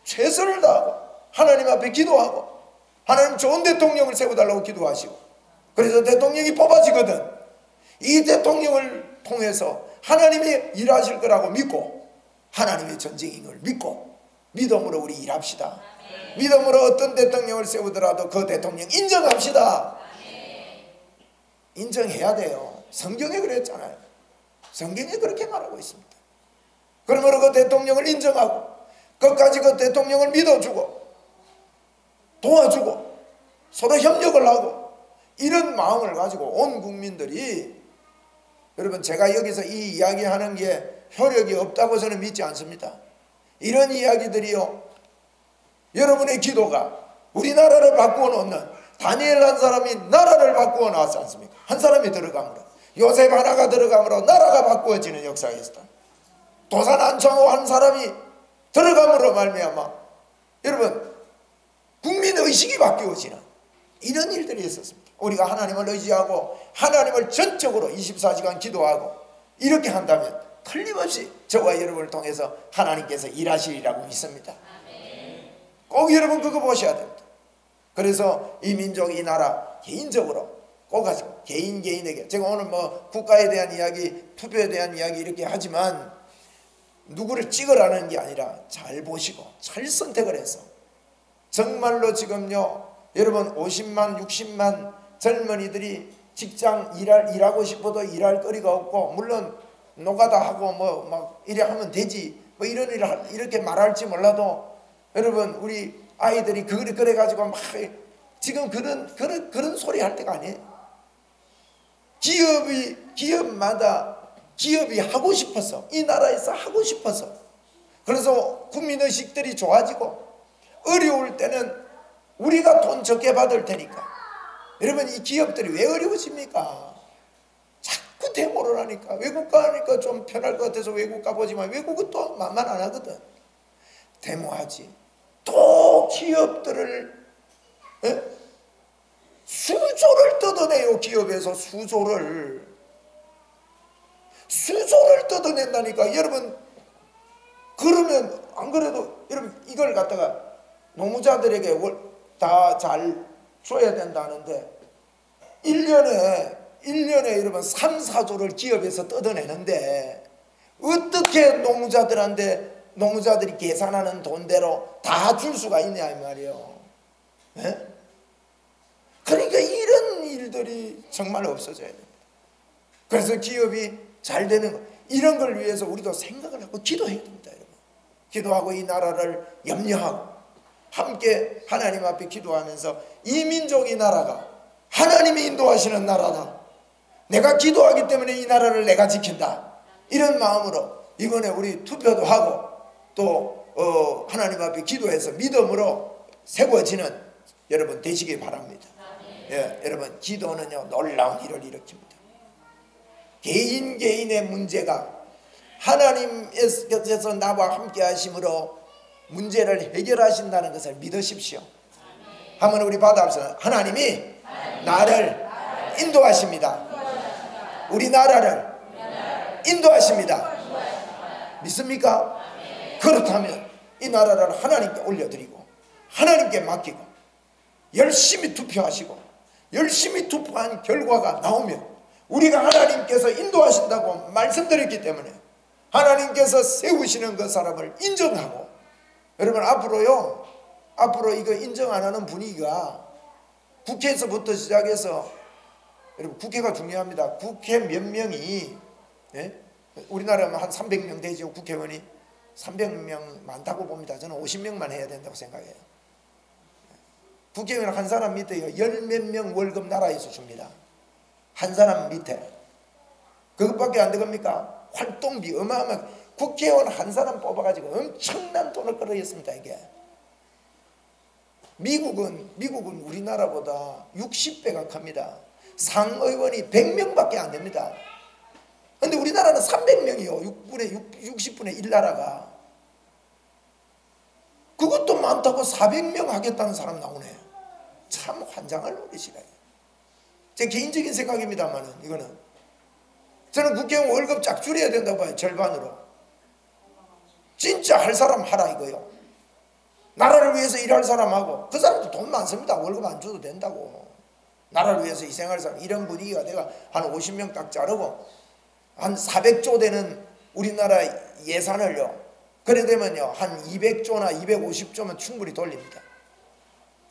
최선을 다하고 하나님 앞에 기도하고, 하나님 좋은 대통령을 세워달라고 기도하시고, 그래서 대통령이 뽑아지거든 이 대통령을 통해서 하나님이 일하실 거라고 믿고, 하나님의 전쟁인 걸 믿고 믿음으로 우리 일합시다. 믿음으로 어떤 대통령을 세우더라도 그 대통령 인정합시다. 인정해야 돼요. 성경에 그랬잖아요. 성경에 그렇게 말하고 있습니다. 그러므로 그 대통령을 인정하고 끝까지 그 대통령을 믿어주고 도와주고 서로 협력을 하고 이런 마음을 가지고 온 국민들이, 여러분 제가 여기서 이 이야기하는 게 효력이 없다고 저는 믿지 않습니다. 이런 이야기들이요, 여러분의 기도가 우리나라를 바꾸어 놓는, 다니엘 한 사람이 나라를 바꾸어 놨지 않습니까? 한 사람이 들어감으로, 요셉 하나가 들어감으로 나라가 바꾸어지는 역사가 있었다. 도산 안창호 한 사람이 들어감으로 말미암아 여러분 국민의식이 바뀌어지는 이런 일들이 있었습니다. 우리가 하나님을 의지하고 하나님을 전적으로 24시간 기도하고 이렇게 한다면 틀림없이 저와 여러분을 통해서 하나님께서 일하시리라고 믿습니다. 꼭 여러분 그거 보셔야 됩니다. 그래서 이 민족, 이 나라 개인적으로 꼭 가지고 개인에게, 제가 오늘 뭐 국가에 대한 이야기, 투표에 대한 이야기 이렇게 하지만 누구를 찍으라는 게 아니라 잘 보시고 잘 선택을 해서 정말로 지금요 여러분 50만 60만 젊은이들이 직장 일하고 싶어도 일할 거리가 없고, 물론 노가다 하고 뭐 막 이래 하면 되지 뭐 이런 일을 이렇게 말할지 몰라도 여러분 우리 아이들이 그래 가지고 막 지금 그런 소리 할 때가 아니에요. 기업마다 기업이 하고 싶어서, 이 나라에서 하고 싶어서, 그래서 국민의식들이 좋아지고 어려울 때는 우리가 돈 적게 받을 테니까. 여러분 이 기업들이 왜 어려워집니까? 자꾸 데모를 하니까. 외국 가니까 좀 편할 것 같아서 외국 가보지만 외국은 또 만만 안 하거든. 데모하지. 또 기업들을 수조를 뜯어내요. 기업에서 수조를 뜯어낸다니까. 여러분 그러면 안 그래도 여러분 이걸 갖다가 노무자들에게 다 잘 줘야 된다는데 1년에 여러분 3, 4조를 기업에서 뜯어내는데 어떻게 노무자들이 계산하는 돈대로 다 줄 수가 있냐 이 말이에요. 네? 그러니까 이런 일들이 정말 없어져야 됩니다. 그래서 기업이 잘 되는 것, 이런 걸 위해서 우리도 생각을 하고 기도해야 됩니다. 여러분. 기도하고 이 나라를 염려하고 함께 하나님 앞에 기도하면서 이 민족, 이 나라가 하나님이 인도하시는 나라다, 내가 기도하기 때문에 이 나라를 내가 지킨다, 이런 마음으로 이번에 우리 투표도 하고 또 하나님 앞에 기도해서 믿음으로 세워지는 여러분 되시길 바랍니다. 예, 여러분 기도는요 놀라운 일을 일으킵니다. 개인의 문제가 하나님께서 나와 함께 하심으로 문제를 해결하신다는 것을 믿으십시오. 한번 우리 받아봅시다. 하나님이 나를 인도하십니다. 우리 나라를 인도하십니다. 믿습니까? 그렇다면 이 나라를 하나님께 올려드리고 하나님께 맡기고 열심히 투표하시고 열심히 투표한 결과가 나오면 우리가 하나님께서 인도하신다고 말씀드렸기 때문에 하나님께서 세우시는 그 사람을 인정하고, 여러분 앞으로 이거 인정 안 하는 분위기가 국회에서부터 시작해서, 여러분 국회가 중요합니다. 국회 몇 명이, 우리나라는 한 300명 되죠. 국회의원이 300명 많다고 봅니다. 저는 50명만 해야 된다고 생각해요. 국회의원 한 사람 밑에요 10몇 명 월급 나라에서 줍니다. 한 사람 밑에. 그것밖에 안 되겁니까? 활동비 어마어마하게. 국회의원 한 사람 뽑아가지고 엄청난 돈을 끌어였습니다. 이게 미국은 우리나라보다 60배가 큽니다. 상의원이 100명밖에 안 됩니다. 근데 우리나라는 300명이요 60분의 1 나라가. 그것도 많다고 400명 하겠다는 사람 나오네. 참 환장할 노릇이다. 제 개인적인 생각입니다만은 이거는 저는 국회의원 월급 쫙 줄여야 된다고 봐요. 절반으로. 진짜 할 사람 하라 이거요. 나라를 위해서 일할 사람하고, 그 사람도 돈 많습니다. 월급 안 줘도 된다고. 나라를 위해서 희생할 사람. 이런 분위기가 내가 한 50명 딱 자르고 한 400조 되는 우리나라 예산을요, 그래 되면요 한 200조나 250조면 충분히 돌립니다.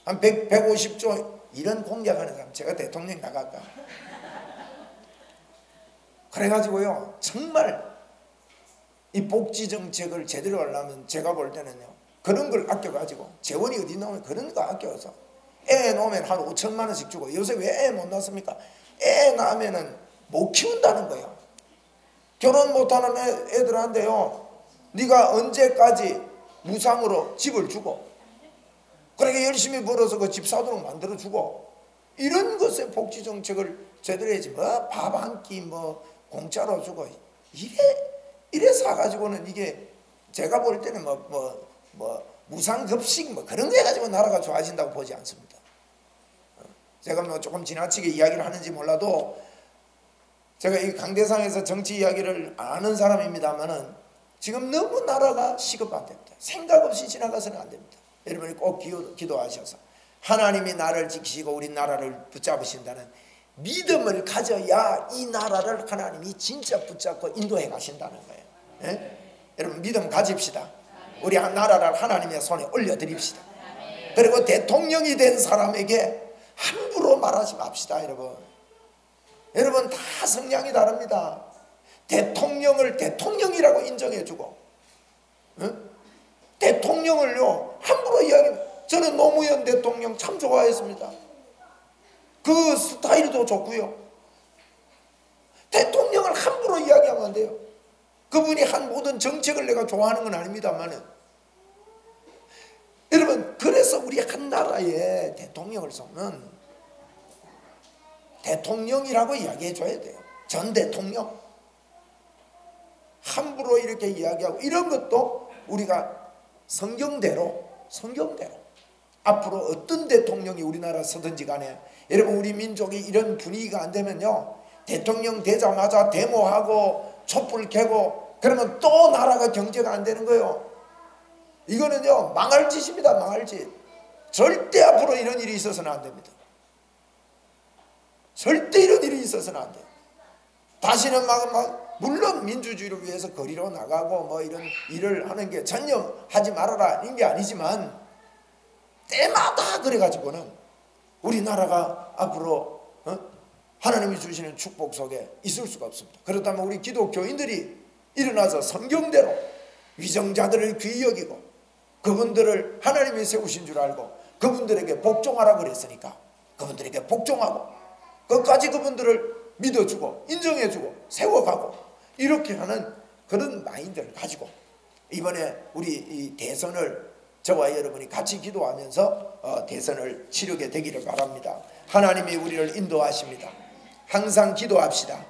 한 150조 이런 공약하는 사람, 제가 대통령 나갈까? 그래가지고요, 정말 이 복지 정책을 제대로 하려면 제가 볼 때는요, 그런 걸 아껴가지고, 재원이 어디 나오면 그런 거 아껴서 애 낳으면 한 5천만 원씩 주고. 요새 왜 애 못 낳습니까? 애 낳으면은 못 키운다는 거예요. 결혼 못하는 애들한테요, 네가 언제까지 무상으로 집을 주고, 그러니까 열심히 벌어서 그 집 사도록 만들어주고, 이런 것에 복지 정책을 제대로 해야지. 뭐 밥 한 끼 뭐 공짜로 주고 이래 사가지고는, 이게 제가 볼 때는 무상급식 뭐 그런 거 해가지고 나라가 좋아진다고 보지 않습니다. 제가 뭐 조금 지나치게 이야기를 하는지 몰라도, 제가 이 강대상에서 정치 이야기를 안 하는 사람입니다만은, 지금 너무 나라가 시급 안 됩니다. 생각 없이 지나가서는 안 됩니다. 여러분이 꼭 기도하셔서 하나님이 나를 지키시고 우리 나라를 붙잡으신다는 믿음을 가져야 이 나라를 하나님이 진짜 붙잡고 인도해 가신다는 거예요. 예? 여러분 믿음 가집시다. 우리 나라를 하나님의 손에 올려드립시다. 그리고 대통령이 된 사람에게 함부로 말하지 맙시다. 여러분 다 성향이 다릅니다. 대통령을 대통령이라고 인정해주고, 대통령을요 함부로 저는 노무현 대통령 참 좋아했습니다. 그 스타일도 좋고요. 대통령을 함부로 이야기하면 안 돼요. 그분이 한 모든 정책을 내가 좋아하는 건 아닙니다만은, 여러분 그래서 우리 한 나라의 대통령을 쏘면 대통령이라고 이야기해 줘야 돼요. 전 대통령. 함부로 이렇게 이야기하고 이런 것도 우리가 성경대로 앞으로 어떤 대통령이 우리나라 서든지 간에, 여러분 우리 민족이 이런 분위기가 안 되면요, 대통령 되자마자 데모하고 촛불 켜고 그러면 또 나라가 경제가 안 되는 거예요. 이거는요 망할 짓입니다. 망할 짓. 절대 앞으로 이런 일이 있어서는 안 됩니다. 절대 이런 일이 있어서는 안 돼요. 다시는 물론 민주주의를 위해서 거리로 나가고 뭐 이런 일을 하는 게 전혀 하지 말아라 이런 게 아니지만, 때마다 그래가지고는 우리나라가 앞으로 하나님이 주시는 축복 속에 있을 수가 없습니다. 그렇다면 우리 기독교인들이 일어나서 성경대로 위정자들을 귀히 여기고 그분들을 하나님이 세우신 줄 알고 그분들에게 복종하라 그랬으니까 그분들에게 복종하고 끝까지 그분들을 믿어주고 인정해주고 세워가고 이렇게 하는 그런 마인드를 가지고 이번에 우리 이 대선을 저와 여러분이 같이 기도하면서 대선을 치르게 되기를 바랍니다. 하나님이 우리를 인도하십니다. 항상 기도합시다.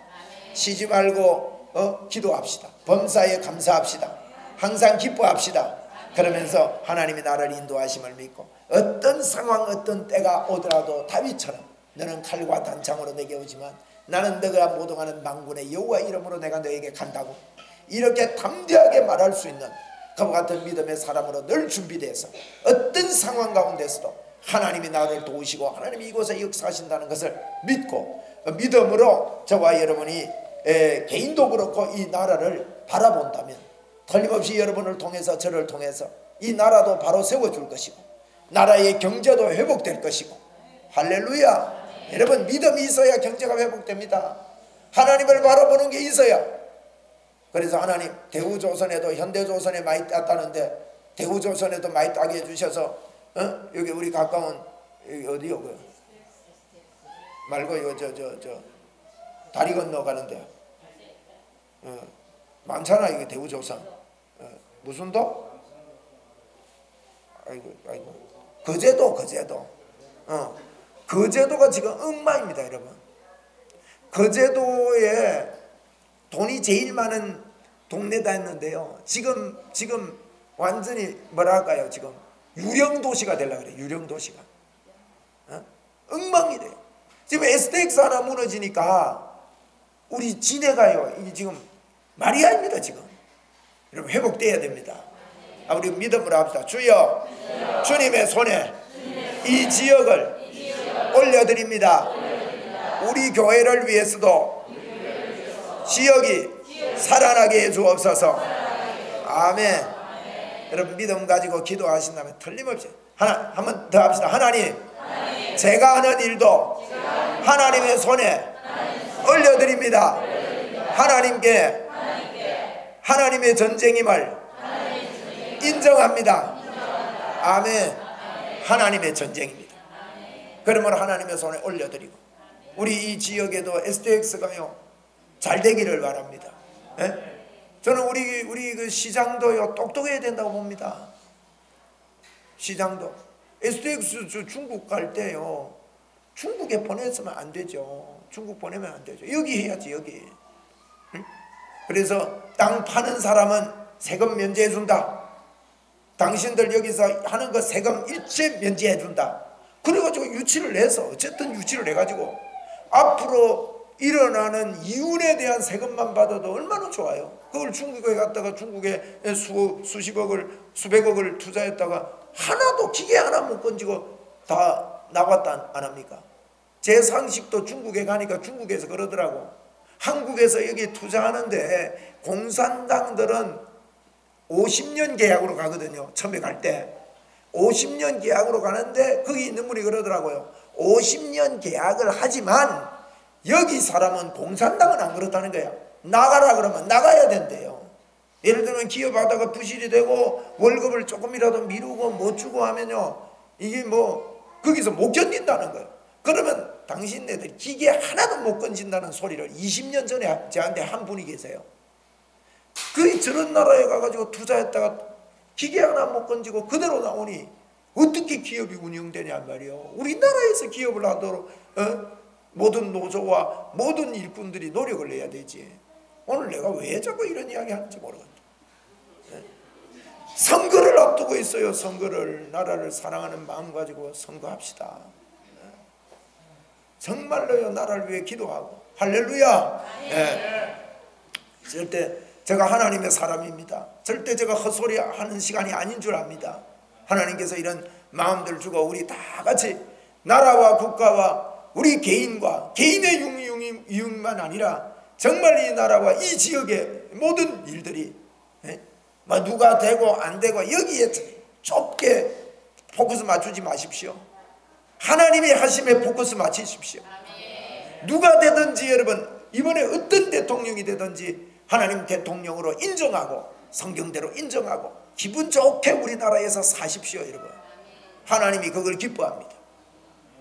쉬지 말고 기도합시다. 범사에 감사합시다. 항상 기뻐합시다. 그러면서 하나님이 나를 인도하심을 믿고 어떤 상황 어떤 때가 오더라도 다윗처럼 너는 칼과 단창으로 내게 오지만 나는 너가 모동하는 망군의 여호와 이름으로 내가 너에게 간다고 이렇게 담대하게 말할 수 있는 그와 같은 믿음의 사람으로 늘 준비돼서 어떤 상황 가운데서도 하나님이 나를 도우시고 하나님이 이곳에 역사하신다는 것을 믿고 믿음으로 저와 여러분이 개인도 그렇고 이 나라를 바라본다면 틀림없이 여러분을 통해서 저를 통해서 이 나라도 바로 세워줄 것이고 나라의 경제도 회복될 것이고 할렐루야. 여러분 믿음이 있어야 경제가 회복됩니다. 하나님을 바라보는 게 있어야. 그래서 하나님 대우조선에도 현대조선에 많이 땄다는데 대우조선에도 많이 따게 해주셔서 여기 우리 가까운 여기 어디요? 말고 이거 저 다리 건너가는데 많잖아 이게 대우조선. 무슨 도? 아이고 거제도. 거제도가 지금 엉망입니다 여러분. 거제도에 돈이 제일 많은 동네다 했는데요 지금 완전히 뭐랄까요 지금 유령도시가 되려고 그래요. 유령도시가 엉망이 돼요. 지금 STX 하나 무너지니까 우리 지대가요 이게 지금 말이 아닙니다. 지금 여러분 회복돼야 됩니다. 우리 믿음으로 합시다. 주여 주님의 손에 이 지역을 올려드립니다. 우리 교회를 위해서도 지역이 살아나게 해 주옵소서. 아멘. 여러분 믿음 가지고 기도하신다면 틀림없이 한 번 더 합시다. 하나님 제가 하는 일도 하나님의 손에 올려드립니다. 하나님께 하나님의 전쟁임을 인정합니다. 아멘. 하나님의 전쟁입니다. 그러므로 하나님의 손에 올려드리고 우리 이 지역에도 STX가요 잘 되기를 바랍니다. 예? 저는 우리 그 시장도요 똑똑해야 된다고 봅니다. 시장도 STX 중국 갈 때요 중국에 보냈으면 안 되죠. 중국 보내면 안 되죠. 여기 해야지 여기. 응? 그래서 땅 파는 사람은 세금 면제해 준다. 당신들 여기서 하는 거 세금 일체 면제해 준다. 그래가지고 유치를 내서 어쨌든 유치를 해가지고 앞으로 일어나는 이윤에 대한 세금만 받아도 얼마나 좋아요. 그걸 중국에 갔다가 중국에 수십억을 수백억을 투자했다가 하나도 기계 하나 못 건지고 다 나갔다 안 합니까? 제 상식도 중국에 가니까 중국에서 그러더라고. 한국에서 여기 투자하는데 공산당들은 50년 계약으로 가거든요. 처음에 갈 때 50년 계약으로 가는데 거기 있는 분이 그러더라고요. 50년 계약을 하지만 여기 사람은 공산당은 안 그렇다는 거야. 나가라 그러면 나가야 된대요. 예를 들면 기업하다가 부실이 되고 월급을 조금이라도 미루고 못 주고 하면요 이게 뭐 거기서 못 견딘다는 거예요. 그러면 당신네들 기계 하나도 못 건진다는 소리를 20년 전에 저한테 한 분이 계세요. 그 저런 나라에 가가지고 투자했다가 기계 하나 못 건지고 그대로 나오니 어떻게 기업이 운영되냐 말이요. 우리나라에서 기업을 하도록 모든 노조와 모든 일꾼들이 노력을 해야 되지. 오늘 내가 왜 자꾸 이런 이야기 하는지 모르겠네. 선거를 앞두고 있어요. 선거를. 나라를 사랑하는 마음 가지고 선거합시다. 정말로요 나라를 위해 기도하고 할렐루야. 절대 제가 하나님의 사람입니다. 절대 제가 헛소리하는 시간이 아닌 줄 압니다. 하나님께서 이런 마음들 주고 우리 다 같이 나라와 국가와 우리 개인과 개인의 이윤만 아니라 정말 이 나라와 이 지역의 모든 일들이 누가 되고 안 되고 여기에 좁게 포커스 맞추지 마십시오. 하나님이 하심에 포커스 맞추십시오. 누가 되든지 여러분 이번에 어떤 대통령이 되든지 하나님 대통령으로 인정하고 성경대로 인정하고 기분 좋게 우리나라에서 사십시오. 여러분 하나님이 그걸 기뻐합니다.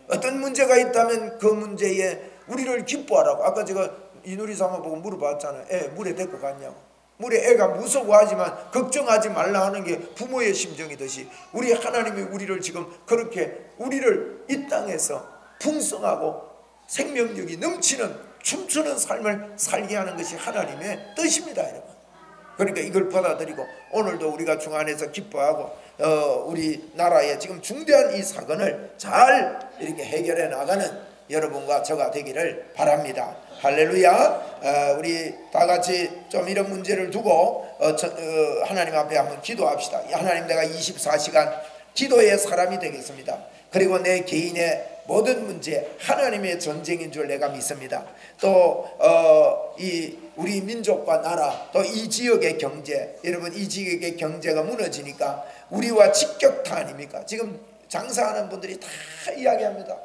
어떤 문제가 있다면 그 문제에 우리를 기뻐하라고. 아까 제가 이누리 사모 보고 물어봤잖아요. 애 물에 데리고 갔냐고. 물에 애가 무서워하지만 걱정하지 말라 하는 게 부모의 심정이듯이 우리 하나님이 우리를 지금 그렇게 우리를 이 땅에서 풍성하고 생명력이 넘치는 춤추는 삶을 살게 하는 것이 하나님의 뜻입니다. 여러분 그러니까 이걸 받아들이고 오늘도 우리가 중 안에서 기뻐하고 우리 나라의 지금 중대한 이 사건을 잘 이렇게 해결해 나가는 여러분과 저가 되기를 바랍니다. 할렐루야. 우리 다 같이 좀 이런 문제를 두고 하나님 앞에 한번 기도합시다. 하나님 내가 24시간 기도의 사람이 되겠습니다. 그리고 내 개인의 모든 문제 하나님의 전쟁인 줄 내가 믿습니다. 또 이 우리 민족과 나라 또 이 지역의 경제 여러분 이 지역의 경제가 무너지니까 우리와 직격타 아닙니까? 지금 장사하는 분들이 다 이야기합니다.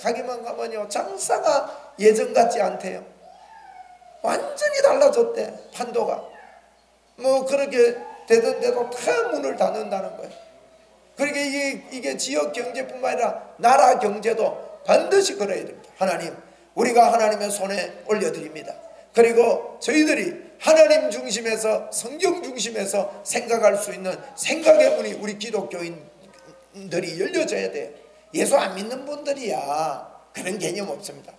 가게만 가면요 장사가 예전 같지 않대요. 완전히 달라졌대. 판도가 뭐 그렇게 되던데도 다 문을 닫는다는 거예요. 그러니까 이게 지역 경제뿐만 아니라 나라 경제도 반드시 그래야 됩니다. 하나님 우리가 하나님의 손에 올려드립니다. 그리고 저희들이 하나님 중심에서 성경 중심에서 생각할 수 있는 생각의 문이 우리 기독교인들이 열려져야 돼요. 예수 안 믿는 분들이야 그런 개념 없습니다.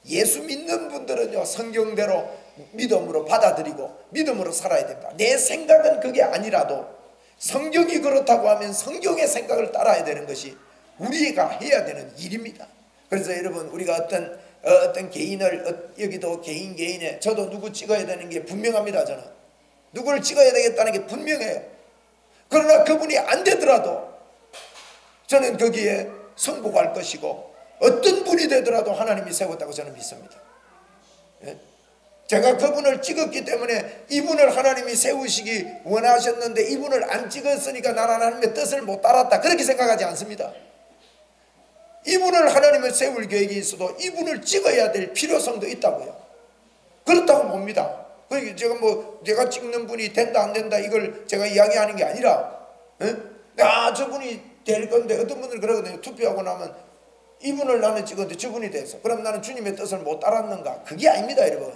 예수 믿는 분들은요 성경대로 믿음으로 받아들이고 믿음으로 살아야 됩니다. 내 생각은 그게 아니라도 성경이 그렇다고 하면 성경의 생각을 따라야 되는 것이 우리가 해야 되는 일입니다. 그래서 여러분 우리가 어떤 개인을 여기도 개인의 저도 누구 찍어야 되는 게 분명합니다. 저는 누구를 찍어야 되겠다는 게 분명해요. 그러나 그분이 안 되더라도 저는 거기에 승복할 것이고 어떤 분이 되더라도 하나님이 세웠다고 저는 믿습니다. 제가 그분을 찍었기 때문에 이분을 하나님이 세우시기 원하셨는데 이분을 안 찍었으니까 나는 하나님의 뜻을 못 따랐다 그렇게 생각하지 않습니다. 이분을 하나님을 세울 계획이 있어도 이분을 찍어야 될 필요성도 있다고요. 그렇다고 봅니다. 그러니까 제가 뭐 내가 찍는 분이 된다 안 된다 이걸 제가 이야기하는 게 아니라, 저분이 될 건데, 어떤 분들은 그러거든요. 투표하고 나면 이분을 나는 찍었는데 저분이 돼서 그럼 나는 주님의 뜻을 못 따랐는가? 그게 아닙니다, 여러분.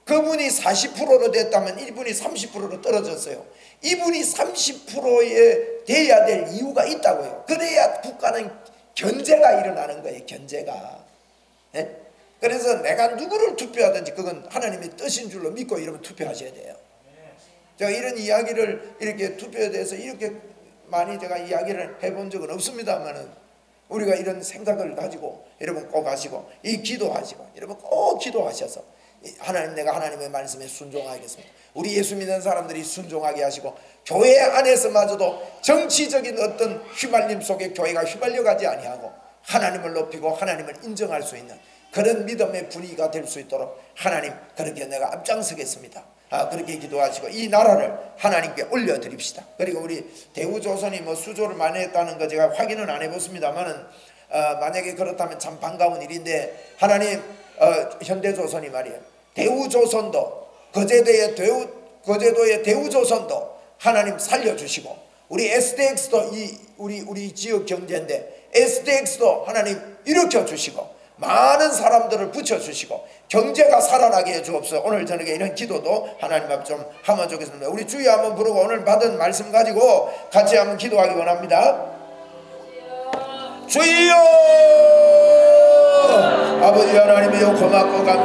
그분이 40%로 됐다면 이분이 30%로 떨어졌어요. 이분이 30%에 돼야 될 이유가 있다고요. 그래야 국가는 견제가 일어나는 거예요. 견제가. 네? 그래서 내가 누구를 투표하든지 그건 하나님의 뜻인 줄로 믿고 이러면 투표하셔야 돼요. 제가 이런 이야기를 이렇게 투표에 대해서 이렇게 많이 제가 이야기를 해본 적은 없습니다만은, 우리가 이런 생각을 가지고 여러분 꼭 하시고, 이 기도하시고, 여러분 꼭 기도하셔서 하나님, 내가 하나님의 말씀에 순종하겠습니다. 우리 예수 믿는 사람들이 순종하게 하시고, 교회 안에서마저도 정치적인 어떤 휘말림 속에 교회가 휘말려 가지 아니하고 하나님을 높이고 하나님을 인정할 수 있는 그런 믿음의 분위기가 될 수 있도록 하나님, 그렇게 내가 앞장서겠습니다. 그렇게 기도하시고 이 나라를 하나님께 올려드립시다. 그리고 우리 대우조선이 뭐 수조를 많이 했다는 거 제가 확인은 안 해봤습니다만은, 만약에 그렇다면 참 반가운 일인데, 하나님, 현대조선이 말이에요, 대우조선도, 거제도의 대우조선도 하나님 살려주시고, 우리 SDX도 우리 지역 경제인데 SDX도 하나님 일으켜 주시고, 많은 사람들을 붙여주시고 경제가 살아나게 해주옵소서. 오늘 저녁에 이런 기도도 하나님 앞 좀 하면 좋겠습니다. 우리 주여 한번 부르고 오늘 받은 말씀 가지고 같이 한번 기도하기 원합니다. 주여, 아버지 하나님이여, 고맙고 감사합니다.